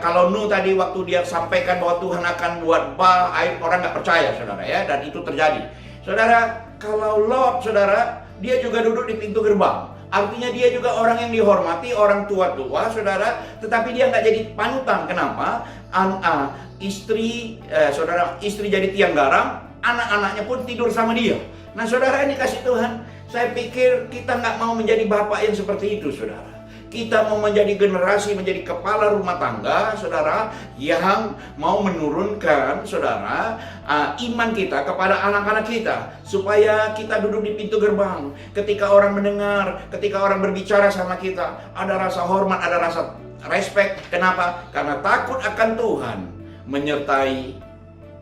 S4: Kalau Nuh tadi waktu dia sampaikan bahwa Tuhan akan buat bah, air, orang nggak percaya, saudara, ya, dan itu terjadi. Saudara, kalau Lot, saudara, dia juga duduk di pintu gerbang. Artinya dia juga orang yang dihormati, orang tua-tua, saudara, tetapi dia nggak jadi panutan. Kenapa? Istri jadi tiang garam, anak-anaknya pun tidur sama dia. Nah, saudara, ini kasih Tuhan. Saya pikir kita nggak mau menjadi bapak yang seperti itu, saudara. Kita mau menjadi generasi, menjadi kepala rumah tangga, saudara, yang mau menurunkan, saudara, iman kita kepada anak-anak kita, supaya kita duduk di pintu gerbang. Ketika orang mendengar, ketika orang berbicara sama kita, ada rasa hormat, ada rasa respect. Kenapa? Karena takut akan Tuhan menyertai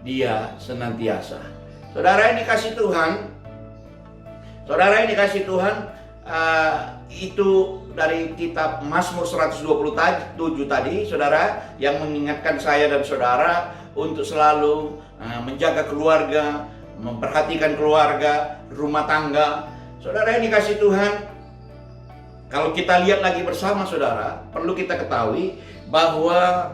S4: dia senantiasa. Saudara, ini kasih Tuhan. Saudara, ini kasih Tuhan. Itu dari kitab Mazmur 127 tadi, saudara, yang mengingatkan saya dan saudara untuk selalu menjaga keluarga, memperhatikan keluarga, rumah tangga. Saudara, ini kasih Tuhan. Kalau kita lihat lagi bersama, saudara, perlu kita ketahui bahwa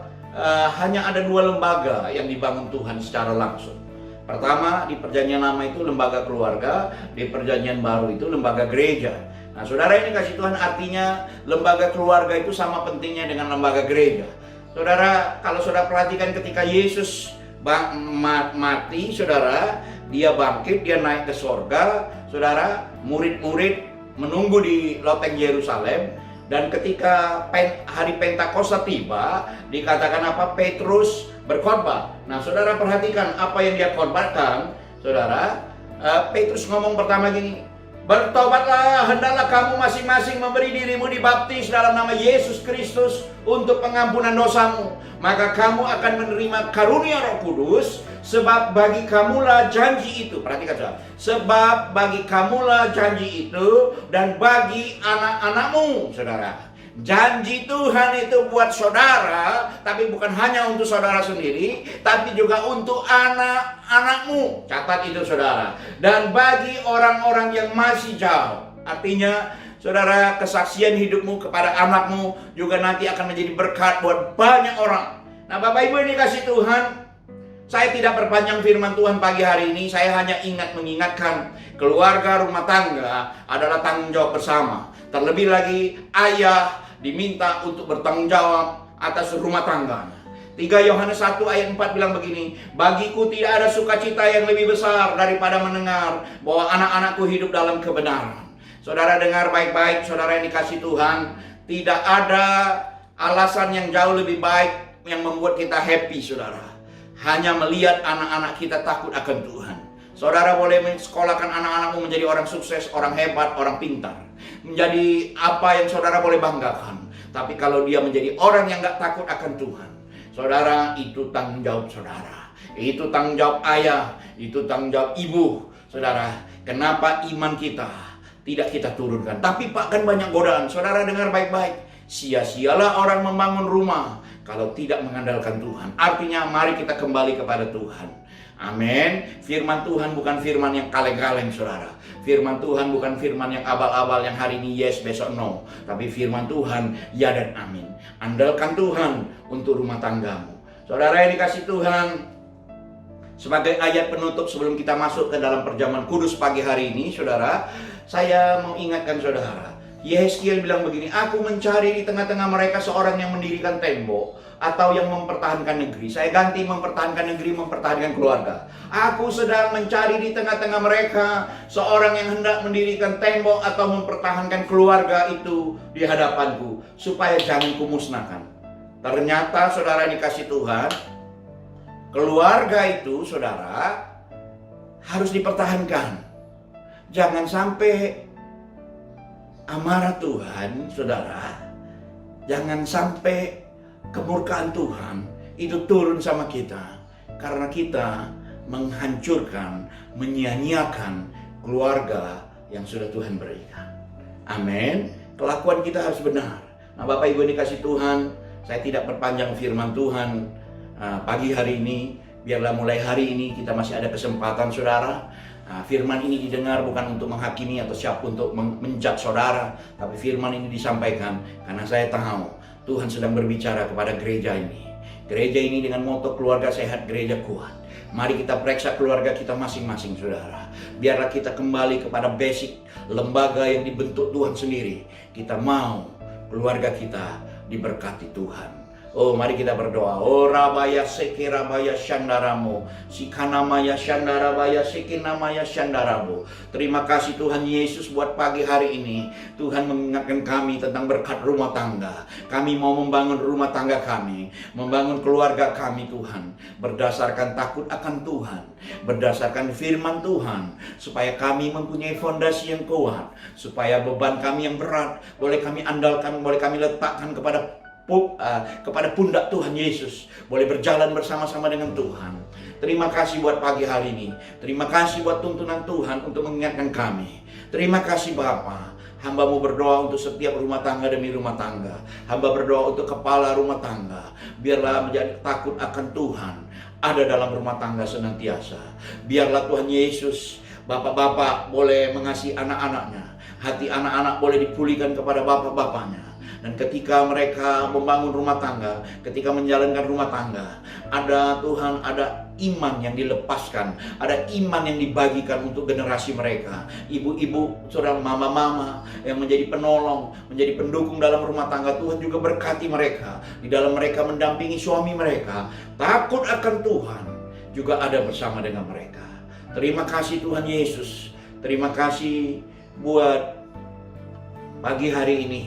S4: hanya ada 2 lembaga yang dibangun Tuhan secara langsung. Pertama, di Perjanjian Lama itu lembaga keluarga, di Perjanjian Baru itu lembaga gereja. Nah, saudara, ini kasih Tuhan, artinya lembaga keluarga itu sama pentingnya dengan lembaga gereja. Saudara, kalau saudara perhatikan ketika Yesus mati, saudara, dia bangkit, dia naik ke sorga, saudara, murid-murid menunggu di loteng Yerusalem. Dan ketika hari Pentakosta tiba, dikatakan apa? Petrus berkhotbah. Nah, saudara perhatikan apa yang dia khotbahkan, saudara. Petrus ngomong pertama gini, bertobatlah, hendaklah kamu masing-masing memberi dirimu dibaptis dalam nama Yesus Kristus untuk pengampunan dosamu. Maka kamu akan menerima karunia Roh Kudus, sebab bagi kamulah janji itu. Perhatikan saudara. Sebab bagi kamulah janji itu dan bagi anak-anakmu, saudara. Janji Tuhan itu buat saudara, tapi bukan hanya untuk saudara sendiri, tapi juga untuk anak-anakmu. Catat itu, saudara. Dan bagi orang-orang yang masih jauh. Artinya, saudara, kesaksian hidupmu kepada anakmu juga nanti akan menjadi berkat buat banyak orang. Nah, Bapak Ibu, ini kasih Tuhan. Saya tidak perpanjang firman Tuhan pagi hari ini. Saya hanya mengingatkan keluarga, rumah tangga adalah tanggung jawab bersama. Terlebih lagi, ayah diminta untuk bertanggung jawab atas rumah tangganya. 3 Yohanes 1 ayat 4 bilang begini, bagiku tidak ada sukacita yang lebih besar daripada mendengar bahwa anak-anakku hidup dalam kebenaran. Saudara dengar baik-baik, saudara yang dikasih Tuhan, tidak ada alasan yang jauh lebih baik yang membuat kita happy, saudara. Hanya melihat anak-anak kita takut akan Tuhan. Saudara boleh mensekolahkan anak-anakmu menjadi orang sukses, orang hebat, orang pintar. Menjadi apa yang saudara boleh banggakan. Tapi kalau dia menjadi orang yang gak takut akan Tuhan, saudara, itu tanggung jawab saudara. Itu tanggung jawab ayah, itu tanggung jawab ibu. Saudara, kenapa iman kita tidak kita turunkan? Tapi Pak, kan banyak godaan. Saudara dengar baik-baik. Sia-sialah orang membangun rumah kalau tidak mengandalkan Tuhan. Artinya mari kita kembali kepada Tuhan. Amin. Firman Tuhan bukan firman yang kaleng-kaleng, saudara. Firman Tuhan bukan firman yang abal-abal, yang hari ini yes, besok no. Tapi firman Tuhan ya dan amin. Andalkan Tuhan untuk rumah tanggamu. Saudara yang dikasih Tuhan, sebagai ayat penutup sebelum kita masuk ke dalam perjamuan kudus pagi hari ini, saudara, saya mau ingatkan saudara. Yehezkiel bilang begini, aku mencari di tengah-tengah mereka seorang yang mendirikan tembok atau yang mempertahankan negeri. Saya ganti mempertahankan negeri, mempertahankan keluarga. Aku sedang mencari di tengah-tengah mereka seorang yang hendak mendirikan tembok atau mempertahankan keluarga itu di hadapanku, supaya jangan kumusnahkan. Ternyata saudara dikasih Tuhan, keluarga itu saudara harus dipertahankan. Jangan sampai amarah Tuhan, saudara, jangan sampai kemurkaan Tuhan itu turun sama kita, karena kita menghancurkan, menyia-nyiakan keluarga yang sudah Tuhan berikan. Amin. Kelakuan kita harus benar. Nah, Bapak Ibu dikasih Tuhan, Saya tidak berpanjang firman Tuhan pagi hari ini. Biarlah mulai hari ini kita masih ada kesempatan saudara. Firman ini didengar bukan untuk menghakimi atau siap untuk menjudge saudara. Tapi firman ini disampaikan karena saya tahu Tuhan sedang berbicara kepada gereja ini. Gereja ini dengan moto keluarga sehat, gereja kuat. Mari kita periksa keluarga kita masing-masing saudara. Biarlah kita kembali kepada basic lembaga yang dibentuk Tuhan sendiri. Kita mau keluarga kita diberkati Tuhan. Oh, mari kita berdoa. Oh, rabaya seke rabaya shandaramo, sikanamaya shandarabaya sekinamaya shandarabo. Terima kasih Tuhan Yesus buat pagi hari ini. Tuhan mengingatkan kami tentang berkat rumah tangga. Kami mau membangun rumah tangga kami, membangun keluarga kami Tuhan, berdasarkan takut akan Tuhan, berdasarkan firman Tuhan, supaya kami mempunyai fondasi yang kuat, supaya beban kami yang berat boleh kami andalkan, boleh kami letakkan kepada pundak Tuhan Yesus, boleh berjalan bersama-sama dengan Tuhan. Terima kasih buat pagi hari ini. Terima kasih buat tuntunan Tuhan untuk mengingatkan kami. Terima kasih Bapa. Hamba-Mu berdoa untuk setiap rumah tangga demi rumah tangga. Hamba berdoa untuk kepala rumah tangga. Biarlah menjadi takut akan Tuhan ada dalam rumah tangga senantiasa. Biarlah Tuhan Yesus, bapak-bapak boleh mengasihi anak-anaknya. Hati anak-anak boleh dipulihkan kepada bapak-bapaknya. Dan ketika mereka membangun rumah tangga, ketika menjalankan rumah tangga, ada Tuhan, ada iman yang dilepaskan, ada iman yang dibagikan untuk generasi mereka. Ibu-ibu, saudara, mama-mama yang menjadi penolong, menjadi pendukung dalam rumah tangga, Tuhan juga berkati mereka. Di dalam mereka mendampingi suami mereka, takut akan Tuhan juga ada bersama dengan mereka. Terima kasih Tuhan Yesus. Terima kasih buat pagi hari ini.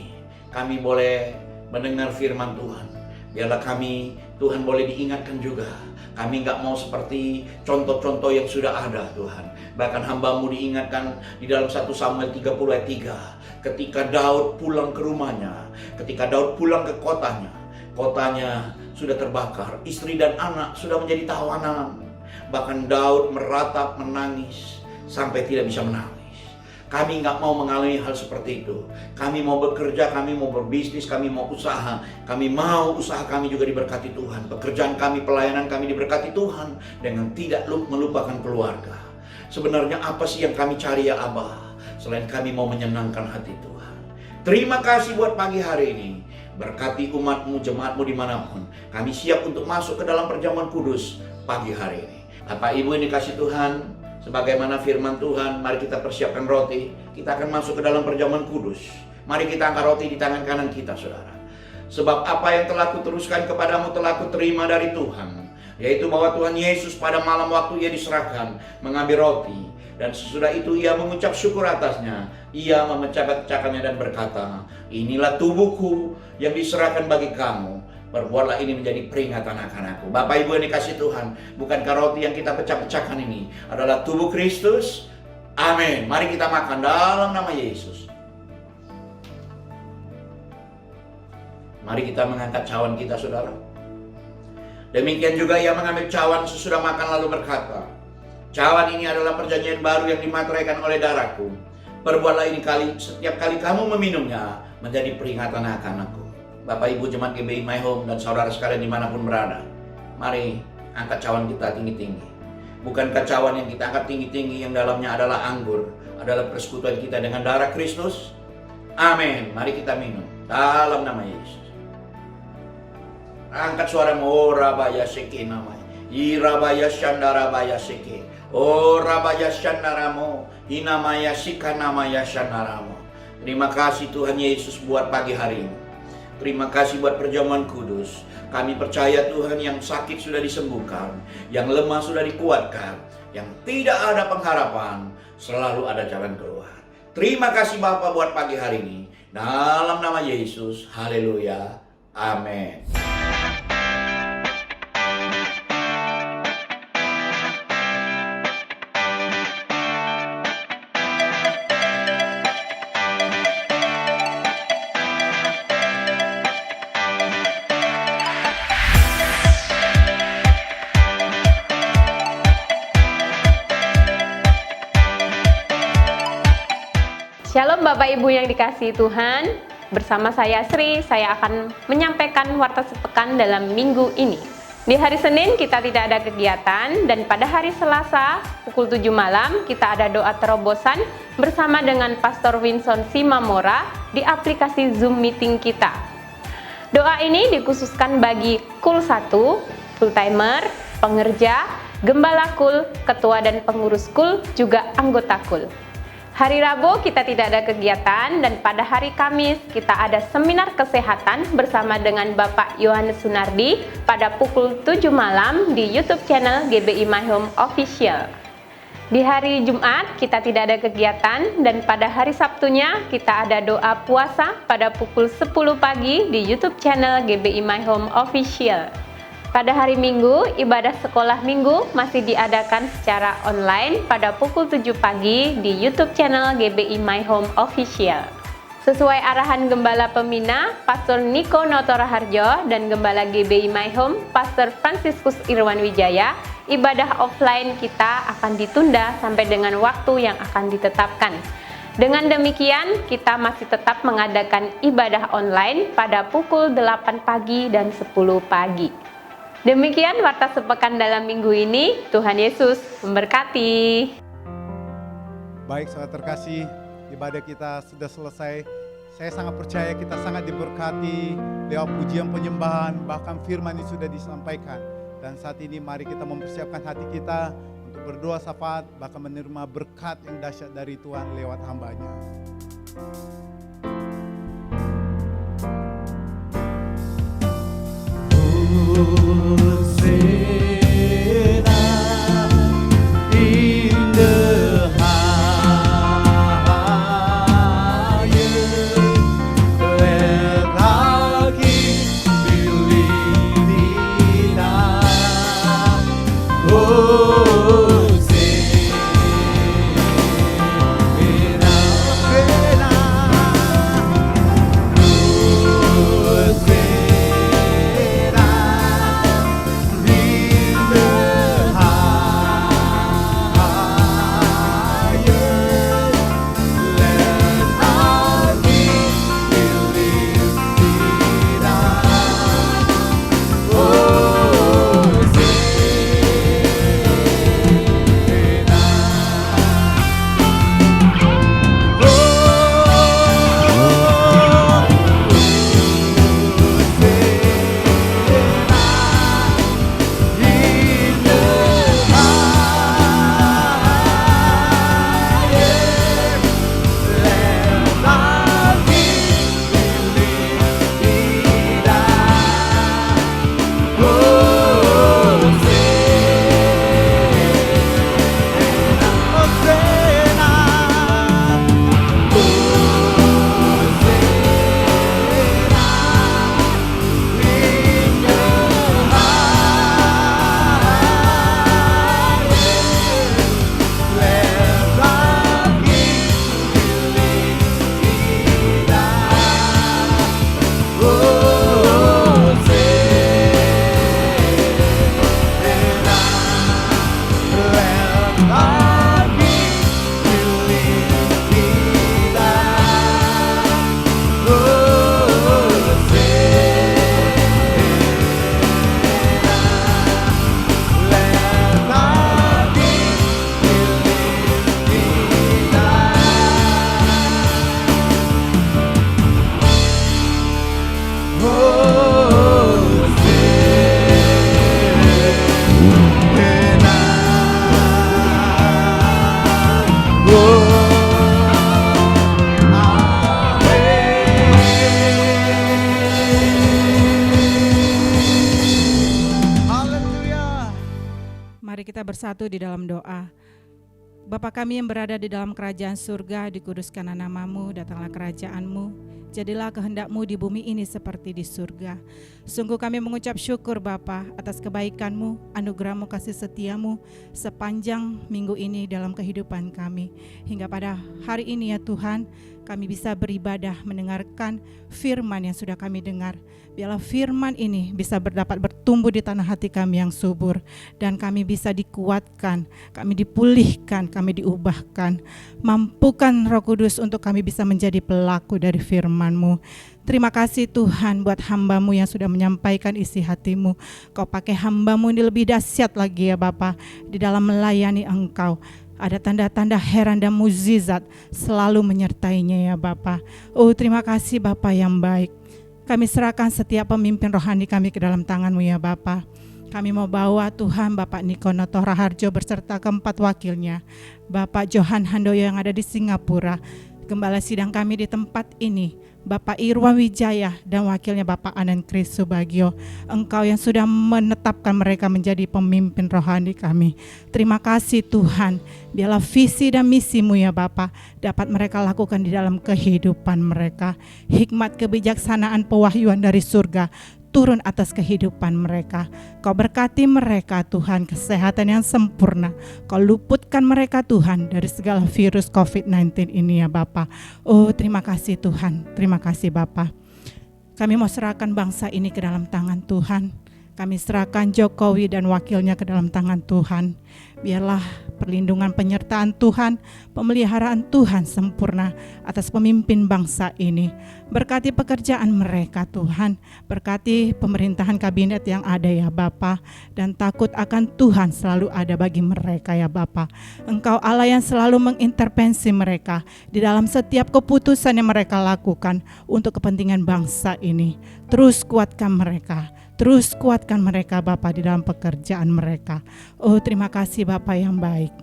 S4: Kami boleh mendengar firman Tuhan. Biarlah kami, Tuhan, boleh diingatkan juga. Kami nggak mau seperti contoh-contoh yang sudah ada Tuhan. Bahkan hamba-Mu diingatkan di dalam 1 Samuel 30 ayat 3. Ketika Daud pulang ke rumahnya, ketika Daud pulang ke kotanya sudah terbakar. Istri dan anak sudah menjadi tawanan. Bahkan Daud meratap, menangis sampai tidak bisa menangis. Kami nggak mau mengalami hal seperti itu. Kami mau bekerja, kami mau berbisnis, kami mau usaha. Kami mau usaha kami juga diberkati Tuhan. Pekerjaan kami, pelayanan kami diberkati Tuhan. Dengan tidak melupakan keluarga. Sebenarnya apa sih yang kami cari ya Abah? Selain kami mau menyenangkan hati Tuhan. Terima kasih buat pagi hari ini. Berkati umat-Mu, jemaat-Mu dimanapun. Kami siap untuk masuk ke dalam perjamuan kudus pagi hari ini. Bapak Ibu yang dikasih Tuhan, sebagaimana firman Tuhan, mari kita persiapkan roti. Kita akan masuk ke dalam perjamuan kudus. Mari kita angkat roti di tangan kanan kita, saudara. Sebab apa yang telah kuteruskan kepadamu telah kuterima dari Tuhan, yaitu bahwa Tuhan Yesus pada malam waktu Ia diserahkan mengambil roti, dan sesudah itu Ia mengucap syukur atasnya. Ia memecah-pecahkannya dan berkata, inilah tubuhku yang diserahkan bagi kamu. Perbuatlah ini menjadi peringatan akan aku. Bapak Ibu yang dikasih Tuhan, bukankah roti yang kita pecah-pecahkan ini adalah tubuh Kristus? Amin. Mari kita makan dalam nama Yesus. Mari kita mengangkat cawan kita, saudara. Demikian juga Ia mengambil cawan sesudah makan lalu berkata, cawan ini adalah perjanjian baru yang dimateraikan oleh darahku. Perbuatlah ini setiap kali kamu meminumnya menjadi peringatan akan aku. Bapak Ibu jemaat GBI My Home dan saudara sekalian dimanapun berada, mari angkat cawan kita tinggi-tinggi. Bukankah cawan yang kita angkat tinggi-tinggi yang dalamnya adalah anggur, adalah persekutuan kita dengan darah Kristus? Amin. Mari kita minum dalam nama Yesus. Angkat suara mo rabaya seke namanya. Irabaya shandarabaya seke. Oh rabaya shandaramo. Hinamaya sikanamaya shandaramo. Terima kasih Tuhan Yesus buat pagi hari ini. Terima kasih buat perjamuan kudus. Kami percaya Tuhan yang sakit sudah disembuhkan, yang lemah sudah dikuatkan, yang tidak ada pengharapan, selalu ada jalan keluar. Terima kasih Bapa buat pagi hari ini. Dalam nama Yesus, haleluya, amin.
S5: Shalom Bapak Ibu yang dikasihi Tuhan. Bersama saya Sri, saya akan menyampaikan warta sepekan dalam minggu ini. Di hari Senin kita tidak ada kegiatan, dan pada hari Selasa pukul 7 malam kita ada doa terobosan bersama dengan Pastor Winson Simamora di aplikasi Zoom meeting kita. Doa ini dikhususkan bagi Kul 1, full timer, pengerja, gembala Kul, ketua dan pengurus Kul, juga anggota Kul. Hari Rabu kita tidak ada kegiatan, dan pada hari Kamis kita ada seminar kesehatan bersama dengan Bapak Yohanes Sunardi pada pukul 7 malam di YouTube channel GBI My Home Official. Di hari Jumat kita tidak ada kegiatan, dan pada hari Sabtunya kita ada doa puasa pada pukul 10 pagi di YouTube channel GBI My Home Official. Pada hari Minggu, ibadah sekolah minggu masih diadakan secara online pada pukul 7 pagi di YouTube channel GBI My Home Official. Sesuai arahan Gembala Pembina, Pastor Niko Notoraharjo, dan Gembala GBI My Home, Pastor Franciscus Irwan Wijaya, ibadah offline kita akan ditunda sampai dengan waktu yang akan ditetapkan. Dengan demikian, kita masih tetap mengadakan ibadah online pada pukul 8 pagi dan 10 pagi. Demikian warta sepekan dalam minggu ini. Tuhan Yesus memberkati.
S2: Baik saudara terkasih, ibadah kita sudah selesai. Saya sangat percaya kita sangat diberkati lewat pujian penyembahan, bahkan firman yang sudah disampaikan. Dan saat ini mari kita mempersiapkan hati kita untuk berdoa syafaat, bahkan menerima berkat yang dahsyat dari Tuhan lewat hamba-Nya.
S6: bersatu di dalam doa. Bapa kami yang berada di dalam kerajaan surga, dikuduskanlah namamu, datanglah kerajaanmu, jadilah kehendak-Mu di bumi ini seperti di surga. Sungguh kami mengucap syukur Bapa atas kebaikan-Mu, anugerah-Mu, kasih setia-Mu sepanjang minggu ini dalam kehidupan kami. Hingga pada hari ini ya Tuhan, kami bisa beribadah mendengarkan firman yang sudah kami dengar. Biarlah firman ini bisa dapat bertumbuh di tanah hati kami yang subur, dan kami bisa dikuatkan, kami dipulihkan, kami diubahkan. Mampukan Roh Kudus untuk kami bisa menjadi pelaku dari firman-Mu. Terima kasih Tuhan buat hamba-Mu yang sudah menyampaikan isi hati-Mu. Kau pakai hamba-Mu ini lebih dahsyat lagi ya Bapa, di dalam melayani Engkau. Ada tanda-tanda heran dan mukjizat selalu menyertainya ya Bapa. Oh, terima kasih Bapa yang baik. Kami serahkan setiap pemimpin rohani kami ke dalam tangan-Mu ya Bapa. Kami mau bawa Tuhan Bapak Nikonoto Raharjo beserta keempat wakilnya, Bapak Johan Handoyo yang ada di Singapura, Gembala sidang kami di tempat ini, Bapak Irwan Wijaya dan wakilnya Bapak Anan Kris Subagio. Engkau yang sudah menetapkan mereka menjadi pemimpin rohani kami. Terima kasih Tuhan. Biarlah visi dan misimu ya Bapak dapat mereka lakukan di dalam kehidupan mereka. Hikmat kebijaksanaan pewahyuan dari surga turun atas kehidupan mereka. Kau berkati mereka Tuhan, kesehatan yang sempurna. Kau luputkan mereka Tuhan dari segala virus COVID-19 ini ya Bapa. Oh, terima kasih Tuhan, terima kasih Bapa. Kami mau serahkan bangsa ini ke dalam tangan Tuhan. Kami serahkan Jokowi dan wakilnya ke dalam tangan Tuhan. Biarlah perlindungan penyertaan Tuhan, pemeliharaan Tuhan sempurna atas pemimpin bangsa ini. Berkati pekerjaan mereka Tuhan, berkati pemerintahan kabinet yang ada ya Bapa, dan takut akan Tuhan selalu ada bagi mereka ya Bapa. Engkau Allah yang selalu mengintervensi mereka di dalam setiap keputusan yang mereka lakukan untuk kepentingan bangsa ini. Terus kuatkan mereka. Terus kuatkan mereka Bapa di dalam pekerjaan mereka. Oh, terima kasih Bapa yang baik.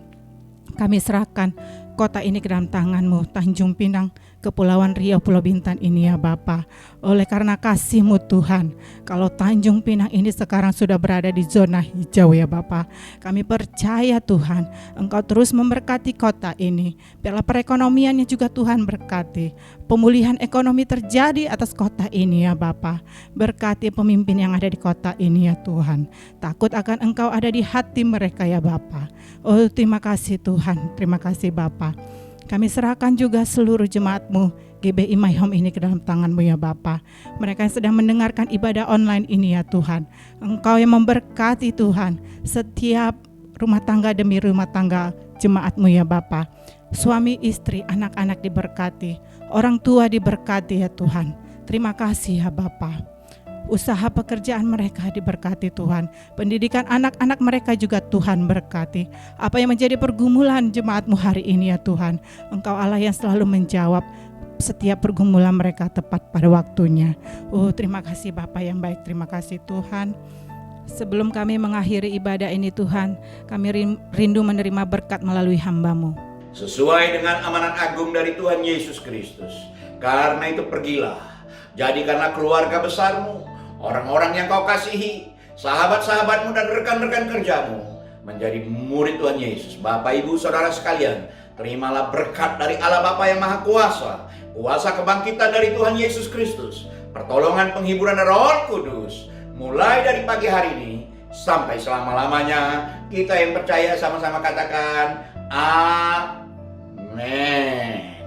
S6: Kami serahkan kota ini ke dalam tangan-Mu, Tanjung Pinang, Kepulauan Riau, Pulau Bintan ini ya Bapa. Oleh karena kasih-Mu Tuhan, kalau Tanjung Pinang ini sekarang sudah berada di zona hijau ya Bapa, kami percaya Tuhan, Engkau terus memberkati kota ini. Biarlah perekonomiannya juga Tuhan berkati. Pemulihan ekonomi terjadi atas kota ini ya Bapa. Berkati pemimpin yang ada di kota ini ya Tuhan. Takut akan Engkau ada di hati mereka ya Bapa. Oh, terima kasih Tuhan, terima kasih Bapa. Kami serahkan juga seluruh jemaat-Mu GBI My Home ini ke dalam tangan-Mu ya Bapa. Mereka yang sedang mendengarkan ibadah online ini ya Tuhan. Engkau yang memberkati Tuhan setiap rumah tangga demi rumah tangga jemaat-Mu ya Bapa. Suami, istri, anak-anak diberkati, orang tua diberkati ya Tuhan. Terima kasih ya Bapa. Usaha pekerjaan mereka diberkati Tuhan. Pendidikan anak-anak mereka juga Tuhan berkati. Apa yang menjadi pergumulan jemaat-Mu hari ini ya Tuhan, Engkau Allah yang selalu menjawab setiap pergumulan mereka tepat pada waktunya. Oh, terima kasih Bapa yang baik, terima kasih Tuhan. Sebelum kami mengakhiri ibadah ini Tuhan, kami rindu menerima berkat melalui hamba-Mu.
S4: Sesuai dengan amanat agung dari Tuhan Yesus Kristus. Karena itu pergilah, jadikanlah keluarga besar-Mu, orang-orang yang Kau kasihi, sahabat-sahabat-Mu dan rekan-rekan kerja-Mu menjadi murid Tuhan Yesus. Bapak, Ibu, Saudara sekalian, terimalah berkat dari Allah Bapa yang Maha Kuasa, kuasa kebangkitan dari Tuhan Yesus Kristus, pertolongan penghiburan dari Roh Kudus, mulai dari pagi hari ini sampai selama-lamanya. Kita yang percaya sama-sama katakan, Amin.